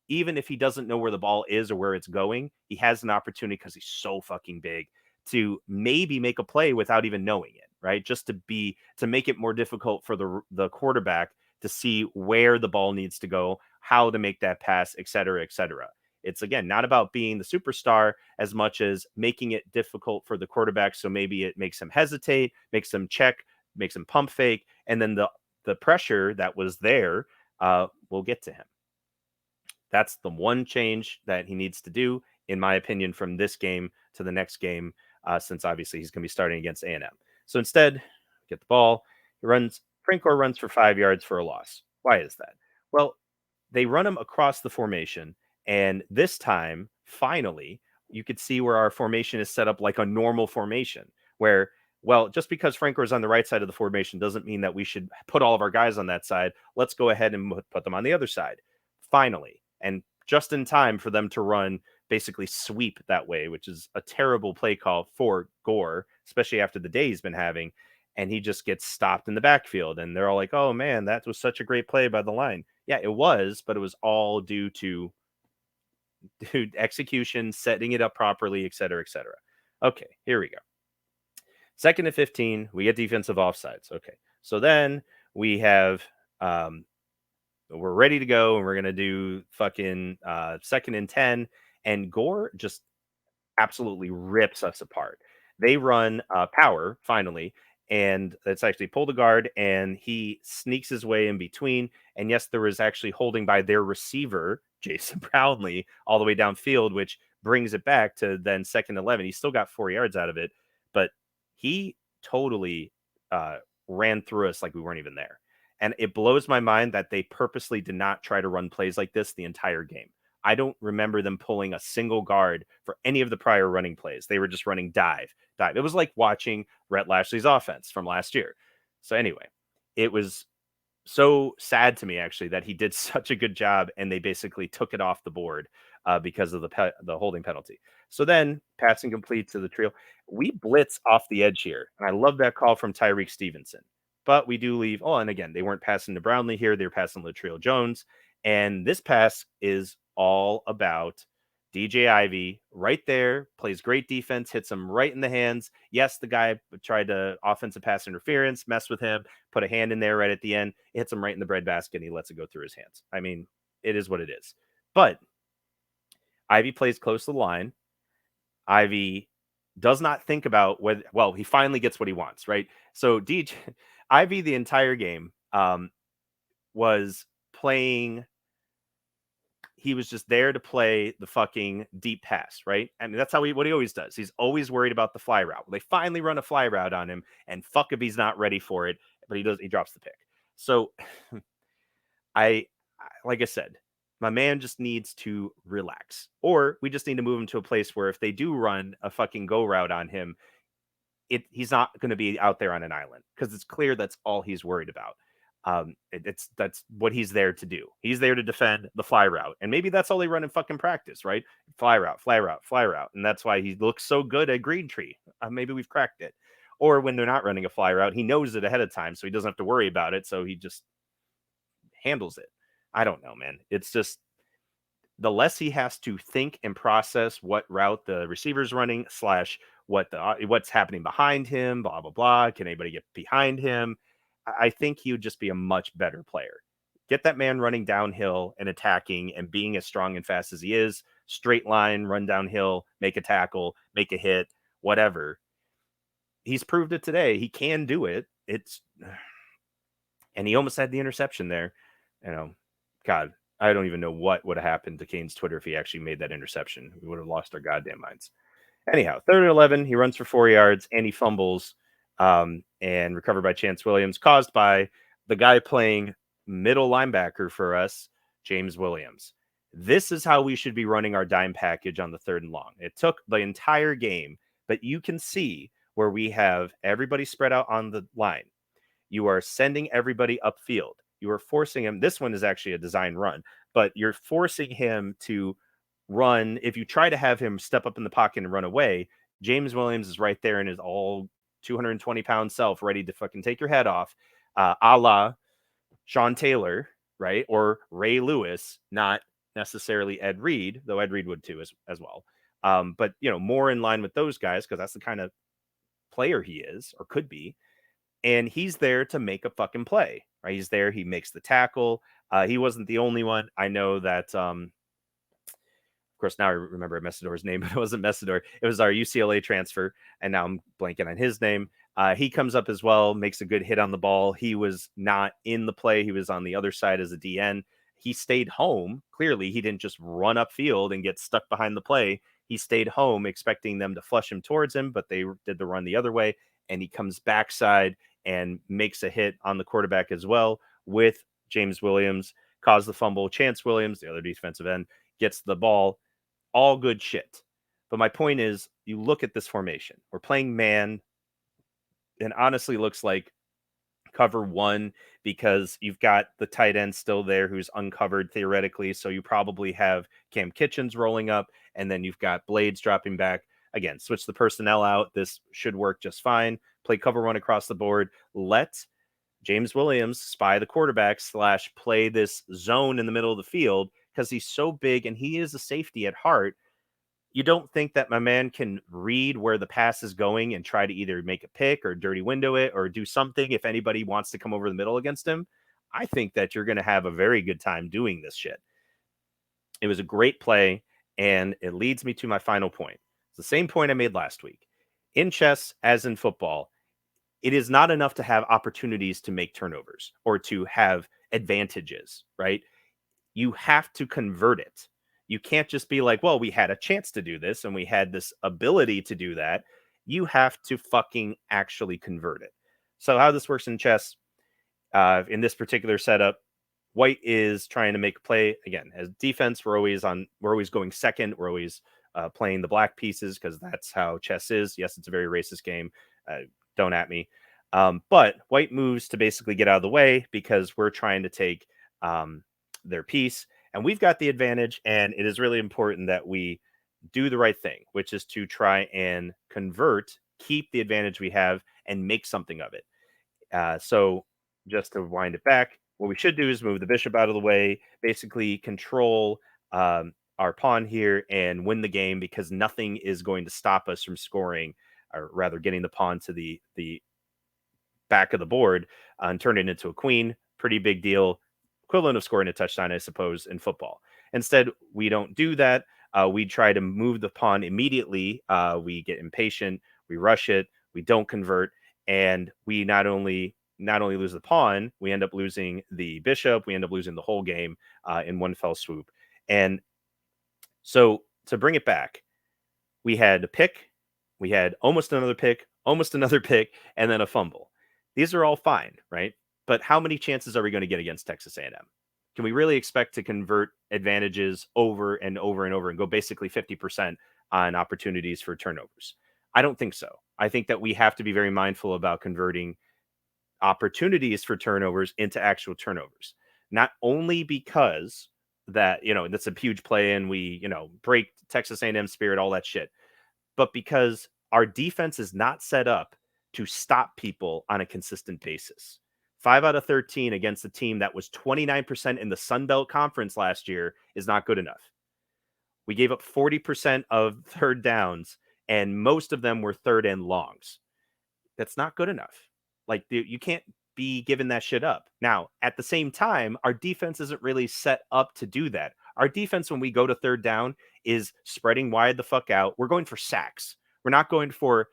even if he doesn't know where the ball is or where it's going, he has an opportunity because he's so fucking big to maybe make a play without even knowing it, right? Just to make it more difficult for the quarterback to see where the ball needs to go, how to make that pass, et cetera, et cetera. It's again not about being the superstar as much as making it difficult for the quarterback. So maybe it makes him hesitate, makes him check, makes him pump fake, and then the pressure that was there will get to him. That's the one change that he needs to do, in my opinion, from this game to the next game, since obviously he's going to be starting against A&M. So instead, get the ball. Frank Gore runs for 5 yards for a loss. Why is that? Well, they run him across the formation, and this time, finally, you could see where our formation is set up like a normal formation, where, well, just because Frank Gore is on the right side of the formation doesn't mean that we should put all of our guys on that side. Let's go ahead and put them on the other side. Finally. And just in time for them to run basically sweep that way, which is a terrible play call for Gore, especially after the day he's been having. And he just gets stopped in the backfield. And they're all like, oh, man, that was such a great play by the line. Yeah, it was, but it was all due to execution, setting it up properly, et cetera, et cetera. Okay, here we go. 2nd and 15, we get defensive offsides. Okay, so then we have we're ready to go, and we're going to do fucking 2nd and 10. And Gore just absolutely rips us apart. They run power, finally, and it's actually pull the guard, and he sneaks his way in between. And yes, there was actually holding by their receiver, Jason Brownlee, all the way downfield, which brings it back to then 2nd and 11. He still got 4 yards out of it, but he totally ran through us like we weren't even there. And it blows my mind that they purposely did not try to run plays like this the entire game. I don't remember them pulling a single guard for any of the prior running plays. They were just running dive. It was like watching Rhett Lashley's offense from last year. So anyway, it was so sad to me, actually, that he did such a good job and they basically took it off the board because of the holding penalty. So then passing complete to the trio. We blitz off the edge here. And I love that call from Tyreek Stevenson. But we do leave. Oh, and again, they weren't passing to Brownlee here. They were passing to Latrell Jones. And this pass is all about DJ Ivy right there, plays great defense, hits him right in the hands. Yes, the guy tried to offensive pass interference, mess with him, put a hand in there right at the end. It hits him right in the breadbasket, and he lets it go through his hands. I mean, it is what it is. But Ivy plays close to the line. Ivy does not think about whether, well, he finally gets what he wants, right? So DJ Ivy the entire game was playing. He was just there to play the fucking deep pass, right? I mean, that's what he always does. He's always worried about the fly route. Well, they finally run a fly route on him, and fuck if he's not ready for it. But he drops the pick. So I like I said, my man just needs to relax, or we just need to move him to a place where if they do run a fucking go route on him, he's not going to be out there on an island because it's clear that's all he's worried about. That's what he's there to do. He's there to defend the fly route, and maybe that's all they run in fucking practice, right? Fly route, fly route, fly route, and that's why he looks so good at Green Tree. Maybe we've cracked it. Or when they're not running a fly route, he knows it ahead of time, so he doesn't have to worry about it. So he just handles it. I don't know, man. It's just the less he has to think and process what route the receiver's running slash what's happening behind him, blah blah blah. Can anybody get behind him? I think he would just be a much better player. Get that man running downhill and attacking and being as strong and fast as he is. Straight line, run downhill, make a tackle, make a hit, whatever. He's proved it today. He can do it. And he almost had the interception there. God, I don't even know what would have happened to Kane's Twitter if he actually made that interception. We would have lost our goddamn minds. Anyhow, 3rd and 11, he runs for 4 yards and he fumbles and recovered by Chance Williams, caused by the guy playing middle linebacker for us, James Williams. This is how we should be running our dime package on the 3rd and long. It took the entire game, but you can see where we have everybody spread out on the line. You are sending everybody upfield. You are forcing him. This one is actually a design run, but you're forcing him to run. If you try to have him step up in the pocket and run away, James Williams is right there in his all 220-pound self, ready to fucking take your head off, a la Sean Taylor, right? Or Ray Lewis, not necessarily Ed Reed, though Ed Reed would too as well. But, more in line with those guys because that's the kind of player he is or could be. And he's there to make a fucking play, right? He's there. He makes the tackle. He wasn't the only one. I know that, of course, now I remember Messidor's name, but it wasn't Messidor. It was our UCLA transfer. And now I'm blanking on his name. He comes up as well, makes a good hit on the ball. He was not in the play. He was on the other side as a DN. He stayed home. Clearly, he didn't just run upfield and get stuck behind the play. He stayed home expecting them to flush him towards him, but they did the run the other way. And he comes backside and makes a hit on the quarterback as well with James Williams, caused the fumble. Chance Williams, the other defensive end, gets the ball. All good shit. But my point is, you look at this formation. We're playing man, and honestly looks like cover 1 because you've got the tight end still there who's uncovered theoretically. So you probably have Cam Kitchens rolling up, and then you've got Blades dropping back. Again, switch the personnel out. This should work just fine. Play cover 1 across the board. Let James Williams spy the quarterback / play this zone in the middle of the field because he's so big and he is a safety at heart. You don't think that my man can read where the pass is going and try to either make a pick or dirty window it or do something if anybody wants to come over the middle against him? I think that you're going to have a very good time doing this shit. It was a great play, and it leads me to my final point. It's the same point I made last week. In chess, as in football, it is not enough to have opportunities to make turnovers or to have advantages, right? You have to convert it. You can't just be like, well, we had a chance to do this and we had this ability to do that. You have to fucking actually convert it. So how this works in chess, in this particular setup, White is trying to make a play. Again, as defense, we're always going second. We're always playing the black pieces because that's how chess is. Yes, it's a very racist game. Don't at me. But White moves to basically get out of the way because we're trying to take their piece. And we've got the advantage, and it is really important that we do the right thing, which is to try and convert, keep the advantage we have, and make something of it. So just to wind it back, what we should do is move the bishop out of the way, basically control our pawn here and win the game because nothing is going to stop us from scoring, or rather getting the pawn to the back of the board and turn it into a queen. Pretty big deal. Equivalent of scoring a touchdown, I suppose, in football. Instead, we don't do that. We try to move the pawn immediately. We get impatient. We rush it. We don't convert, and we not only lose the pawn, we end up losing the bishop. We end up losing the whole game in one fell swoop. And so to bring it back, we had a pick, we had almost another pick, and then a fumble. These are all fine, right? But how many chances are we going to get against Texas A&M? Can we really expect to convert advantages over and over and over and go basically 50% on opportunities for turnovers? I don't think so. I think that we have to be very mindful about converting opportunities for turnovers into actual turnovers. Not only because that, that's a huge play and we, break Texas A&M spirit, all that shit, but because our defense is not set up to stop people on a consistent basis. 5 out of 13 against a team that was 29% in the Sun Belt Conference last year is not good enough. We gave up 40% of third downs, and most of them were third and longs. That's not good enough. Like, you can't be giving that shit up. Now, at the same time, our defense isn't really set up to do that. Our defense, when we go to third down, is spreading wide the fuck out. We're going for sacks. We're not going for,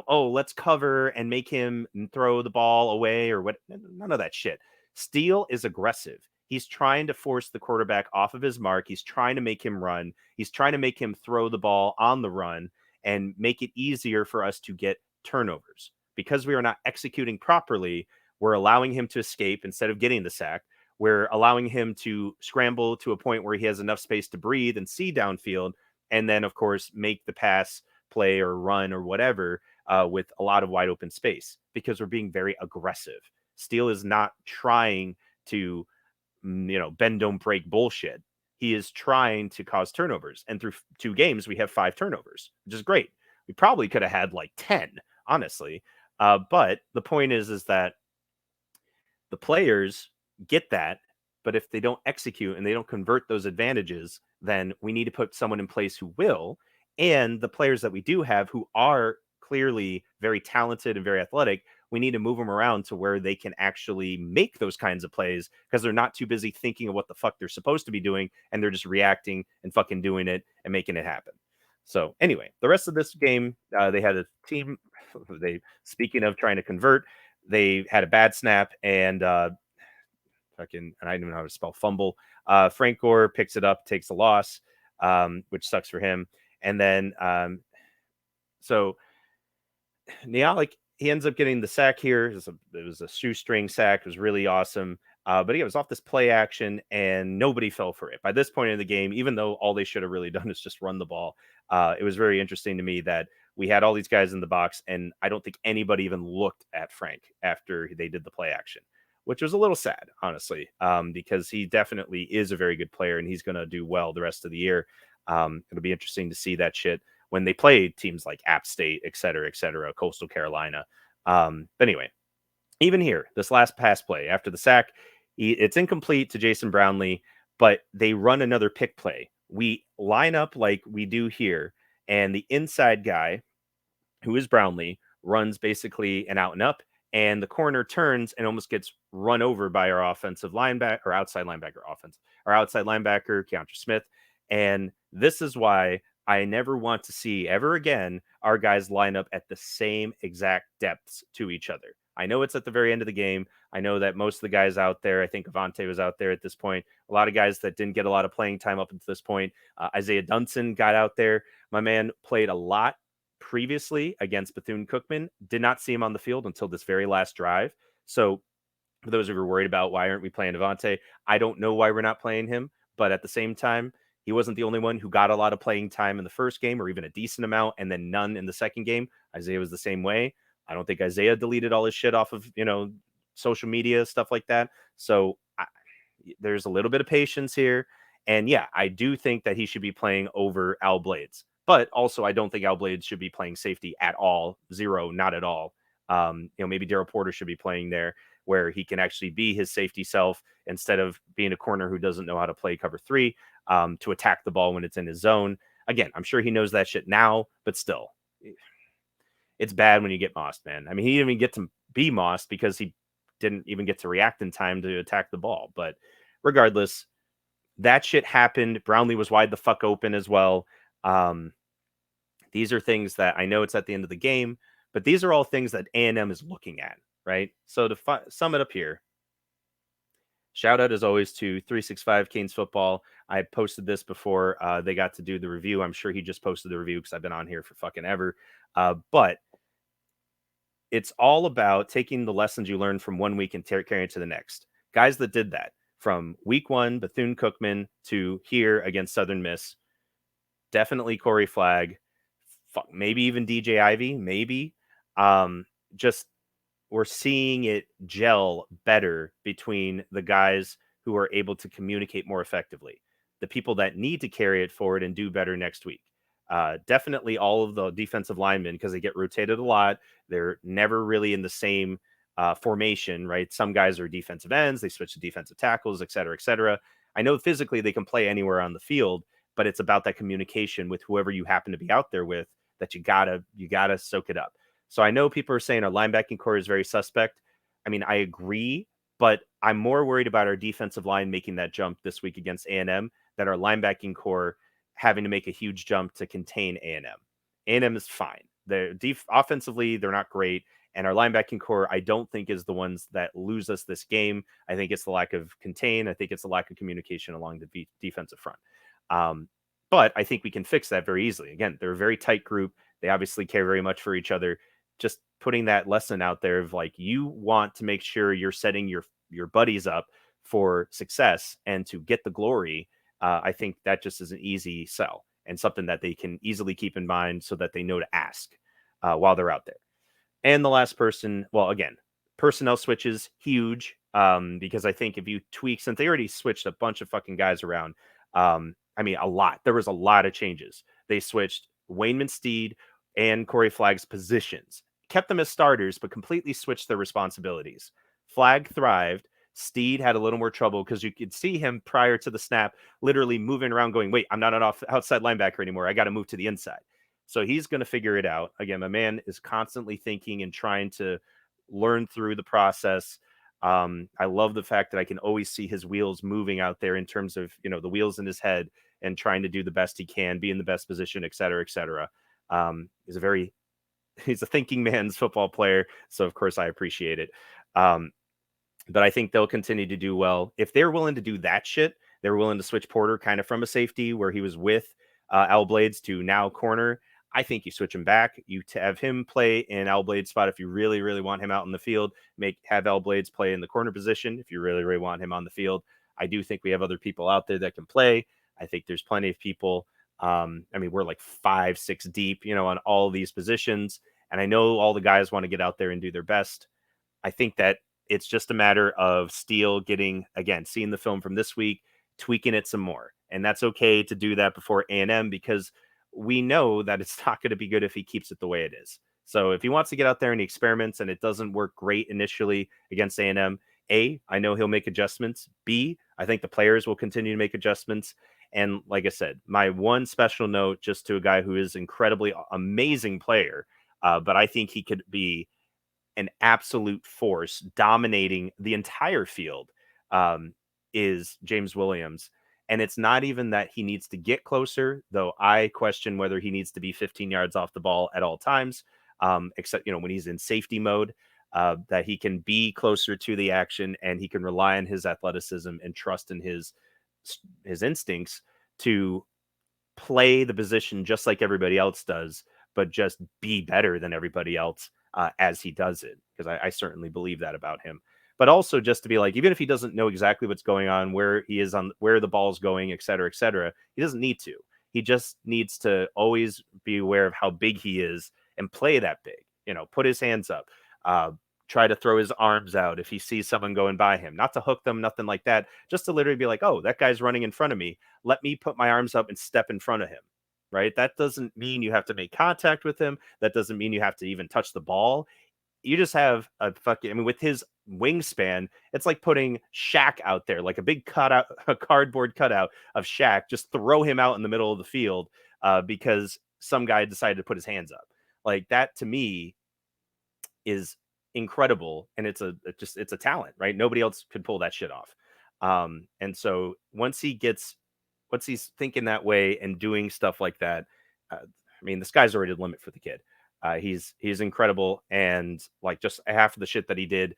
oh, let's cover and make him throw the ball away or what. None of that shit. Steele is aggressive. He's trying to force the quarterback off of his mark. He's trying to make him run. He's trying to make him throw the ball on the run and make it easier for us to get turnovers. Because we are not executing properly, we're allowing him to escape instead of getting the sack. We're allowing him to scramble to a point where he has enough space to breathe and see downfield, and then, of course, make the pass play or run or whatever with a lot of wide open space because we're being very aggressive. Steele is not trying to, bend, don't break bullshit. He is trying to cause turnovers. And through 2 games, we have 5 turnovers, which is great. We probably could have had like 10, honestly. But the point is that the players get that, but if they don't execute and they don't convert those advantages, then we need to put someone in place who will. And the players that we do have who are clearly very talented and very athletic, we need to move them around to where they can actually make those kinds of plays because they're not too busy thinking of what the fuck they're supposed to be doing and they're just reacting and fucking doing it and making it happen. So anyway, the rest of this game, they had a team. They, speaking of trying to convert, they had a bad snap and fucking, and I don't even know how to spell fumble. Frank Gore picks it up, takes a loss, which sucks for him. And then so Nialik, he ends up getting the sack here. It was a shoestring sack. It was really awesome. But yeah, it was off this play action, and nobody fell for it. By this point in the game, even though all they should have really done is just run the ball, it was very interesting to me that we had all these guys in the box, and I don't think anybody even looked at Frank after they did the play action, which was a little sad, honestly, because he definitely is a very good player, and he's going to do well the rest of the year. It'll be interesting to see that shit when they play teams like App State, et cetera, Coastal Carolina. But anyway, even here, this last pass play after the sack, it's incomplete to Jason Brownlee, but they run another pick play. We line up like we do here, and the inside guy, who is Brownlee, runs basically an out and up, and the corner turns and almost gets run over by our offensive linebacker or outside linebacker our outside linebacker, Keontra Smith. And this is why I never want to see ever again our guys line up at the same exact depths to each other. I know it's at the very end of the game. I know that most of the guys out there, I think Avante was out there at this point, a lot of guys that didn't get a lot of playing time up until this point. Isaiah Dunson got out there. My man played a lot previously against Bethune-Cookman. Did not see him on the field until this very last drive. So for those who are worried about why aren't we playing Avante, I don't know why we're not playing him. But at the same time, he wasn't the only one who got a lot of playing time in the first game or even a decent amount and then none in the second game. Isaiah was the same way. I don't think Isaiah deleted all his shit off of, social media, stuff like that. So there's a little bit of patience here. And yeah, I do think that he should be playing over Al Blades. But also, I don't think Al Blades should be playing safety at all. Zero, not at all. Maybe Daryl Porter should be playing there, where he can actually be his safety self instead of being a corner who doesn't know how to play cover three, to attack the ball when it's in his zone. Again, I'm sure he knows that shit now, but still, it's bad when you get mossed, man. I mean, he didn't even get to be mossed because he didn't even get to react in time to attack the ball. But regardless, that shit happened. Brownlee was wide the fuck open as well. These are things that I know it's at the end of the game, but these are all things that A&M is looking at, right? So to sum it up here, shout out as always to 365 Canes Football. I posted this before they got to do the review. I'm sure he just posted the review because I've been on here for fucking ever. But it's all about taking the lessons you learned from 1 week and carrying it to the next. Guys that did that from week 1, Bethune-Cookman, to here against Southern Miss. Definitely Corey Flagg. Maybe even DJ Ivy. Maybe. Just we're seeing it gel better between the guys who are able to communicate more effectively. The people that need to carry it forward and do better next week. Definitely all of the defensive linemen, because they get rotated a lot. They're never really in the same formation, right? Some guys are defensive ends. They switch to defensive tackles, et cetera, et cetera. I know physically they can play anywhere on the field, but it's about that communication with whoever you happen to be out there with that you gotta soak it up. So I know people are saying our linebacking core is very suspect. I mean, I agree, but I'm more worried about our defensive line making that jump this week against A&M than our linebacking core having to make a huge jump to contain A&M. A&M is fine. They're offensively, they're not great. And our linebacking core, I don't think, is the ones that lose us this game. I think it's the lack of contain. I think it's the lack of communication along the defensive front. But I think we can fix that very easily. Again, they're a very tight group. They obviously care very much for each other. Just putting that lesson out there of like, you want to make sure you're setting your buddies up for success and to get the glory. I think that just is an easy sell and something that they can easily keep in mind so that they know to ask while they're out there. And the last person, well, again, personnel switches, huge, because I think if you tweak, since they already switched a bunch of fucking guys around, I mean, a lot. There was a lot of changes. They switched Wayne Steed and Corey Flagg's positions, kept them as starters, but completely switched their responsibilities. Flagg thrived. Steed had a little more trouble because you could see him prior to the snap literally moving around going, wait, I'm not an outside linebacker anymore. I got to move to the inside. So he's going to figure it out. Again, my man is constantly thinking and trying to learn through the process. I love the fact that I can always see his wheels moving out there in terms of, the wheels in his head and trying to do the best he can, be in the best position, et cetera, et cetera. He's a thinking man's football player. So of course I appreciate it. But I think they'll continue to do well. If they're willing to do that shit, they're willing to switch Porter kind of from a safety where he was with Al Blades to now corner. I think you switch him back. You have him play in Al Blades' spot if you really, really want him out in the field. Have Al Blades play in the corner position if you really, really want him on the field. I do think we have other people out there that can play. I think there's plenty of people. We're like 5-6 deep, on all these positions. And I know all the guys want to get out there and do their best. I think that it's just a matter of Steele seeing the film from this week, tweaking it some more. And that's okay to do that before A&M because we know that it's not going to be good if he keeps it the way it is. So if he wants to get out there and he experiments and it doesn't work great initially against A&M, I know he'll make adjustments. B, I think the players will continue to make adjustments. And like I said, my one special note just to a guy who is incredibly amazing player, but I think he could be an absolute force dominating the entire field, is James Williams. And it's not even that he needs to get closer, though I question whether he needs to be 15 yards off the ball at all times, except, when he's in safety mode, that he can be closer to the action and he can rely on his athleticism and trust in his instincts to play the position just like everybody else does, but just be better than everybody else as he does it. Because I certainly believe that about him. But also just to be like, even if he doesn't know exactly what's going on, where he is on, where the ball's going, et cetera, he doesn't need to. He just needs to always be aware of how big he is and play that big. Put his hands up, try to throw his arms out if he sees someone going by him, not to hook them, nothing like that. Just to literally be like, oh, that guy's running in front of me. Let me put my arms up and step in front of him. Right? That doesn't mean you have to make contact with him. That doesn't mean you have to even touch the ball. you just have a fucking, I mean, with his wingspan, it's like putting Shaq out there, like a big cutout, a cardboard cutout of Shaq, just throw him out in the middle of the field because some guy decided to put his hands up. Like that to me is incredible, and it's a talent, right? Nobody else could pull that shit off. And so once he's thinking that way and doing stuff like that, I mean, the sky's already the limit for the kid. He's incredible, and like just half of the shit that he did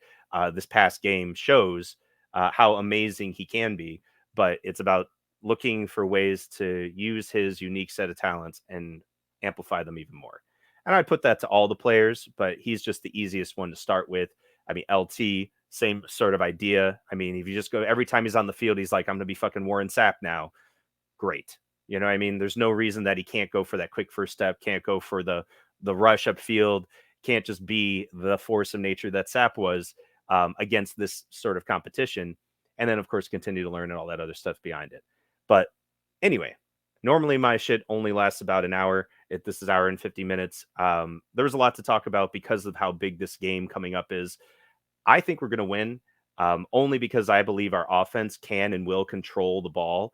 this past game shows how amazing he can be. But it's about looking for ways to use his unique set of talents and amplify them even more. And I put that to all the players, but he's just the easiest one to start with. I mean, LT, same sort of idea. I mean, if you just go every time he's on the field, he's like, I'm going to be fucking Warren Sapp now. Great. You know what I mean? There's no reason that he can't go for that quick first step, can't go for the rush upfield, can't just be the force of nature that Sapp was against this sort of competition. And then, of course, continue to learn and all that other stuff behind it. But anyway, normally my shit only lasts about an hour. This is hour and 50 minutes. There was a lot to talk about because of how big this game coming up is. I think we're going to win only because I believe our offense can and will control the ball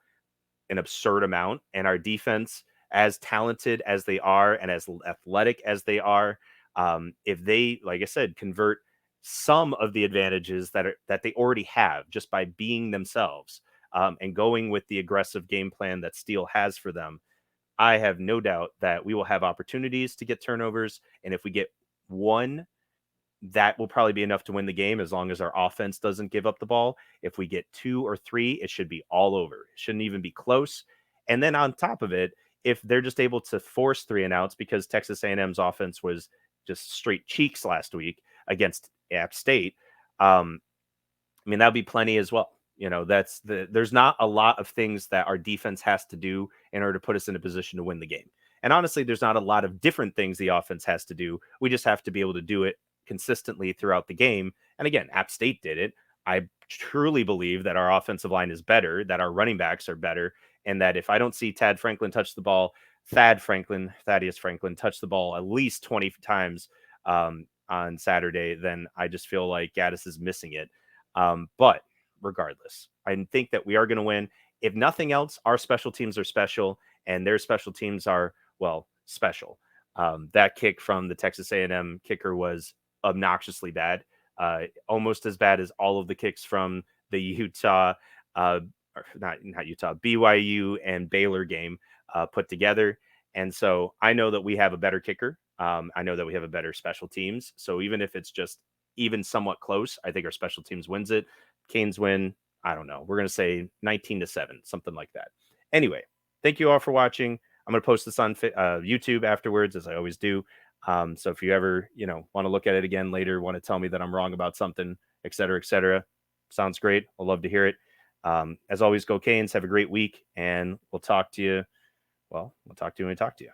an absurd amount, and our defense, as talented as they are and as athletic as they are, if they, like I said, convert some of the advantages that they already have just by being themselves and going with the aggressive game plan that Steele has for them, I have no doubt that we will have opportunities to get turnovers. And if we get one, that will probably be enough to win the game as long as our offense doesn't give up the ball. If we get 2 or 3, it should be all over. It shouldn't even be close. And then on top of it, if they're just able to force 3 and outs because Texas A&M's offense was just straight cheeks last week against App State, I mean, that'll be plenty as well. You know, there's not a lot of things that our defense has to do in order to put us in a position to win the game. And honestly, there's not a lot of different things the offense has to do. We just have to be able to do it consistently throughout the game. And again, App State did it. I truly believe that our offensive line is better, that our running backs are better, and that if I don't see Thaddeus Franklin touch the ball at least 20 times on Saturday, then I just feel like Gaddis is missing it. But regardless, I think that we are going to win. If nothing else, our special teams are special, and their special teams are, well, special. That kick from the Texas A&M kicker was obnoxiously bad, almost as bad as all of the kicks from the Utah, not Utah, BYU and Baylor game put together. And so I know that we have a better kicker. I know that we have a better special teams. So even if it's just even somewhat close, I think our special teams wins it. Canes win. I don't know. We're going to say 19-7, something like that. Anyway, thank you all for watching. I'm going to post this on YouTube afterwards, as I always do. So if you ever, want to look at it again later, want to tell me that I'm wrong about something, et cetera, sounds great. I'll love to hear it. As always, go Canes. Have a great week, and we'll talk to you. Well, we'll talk to you when we talk to you.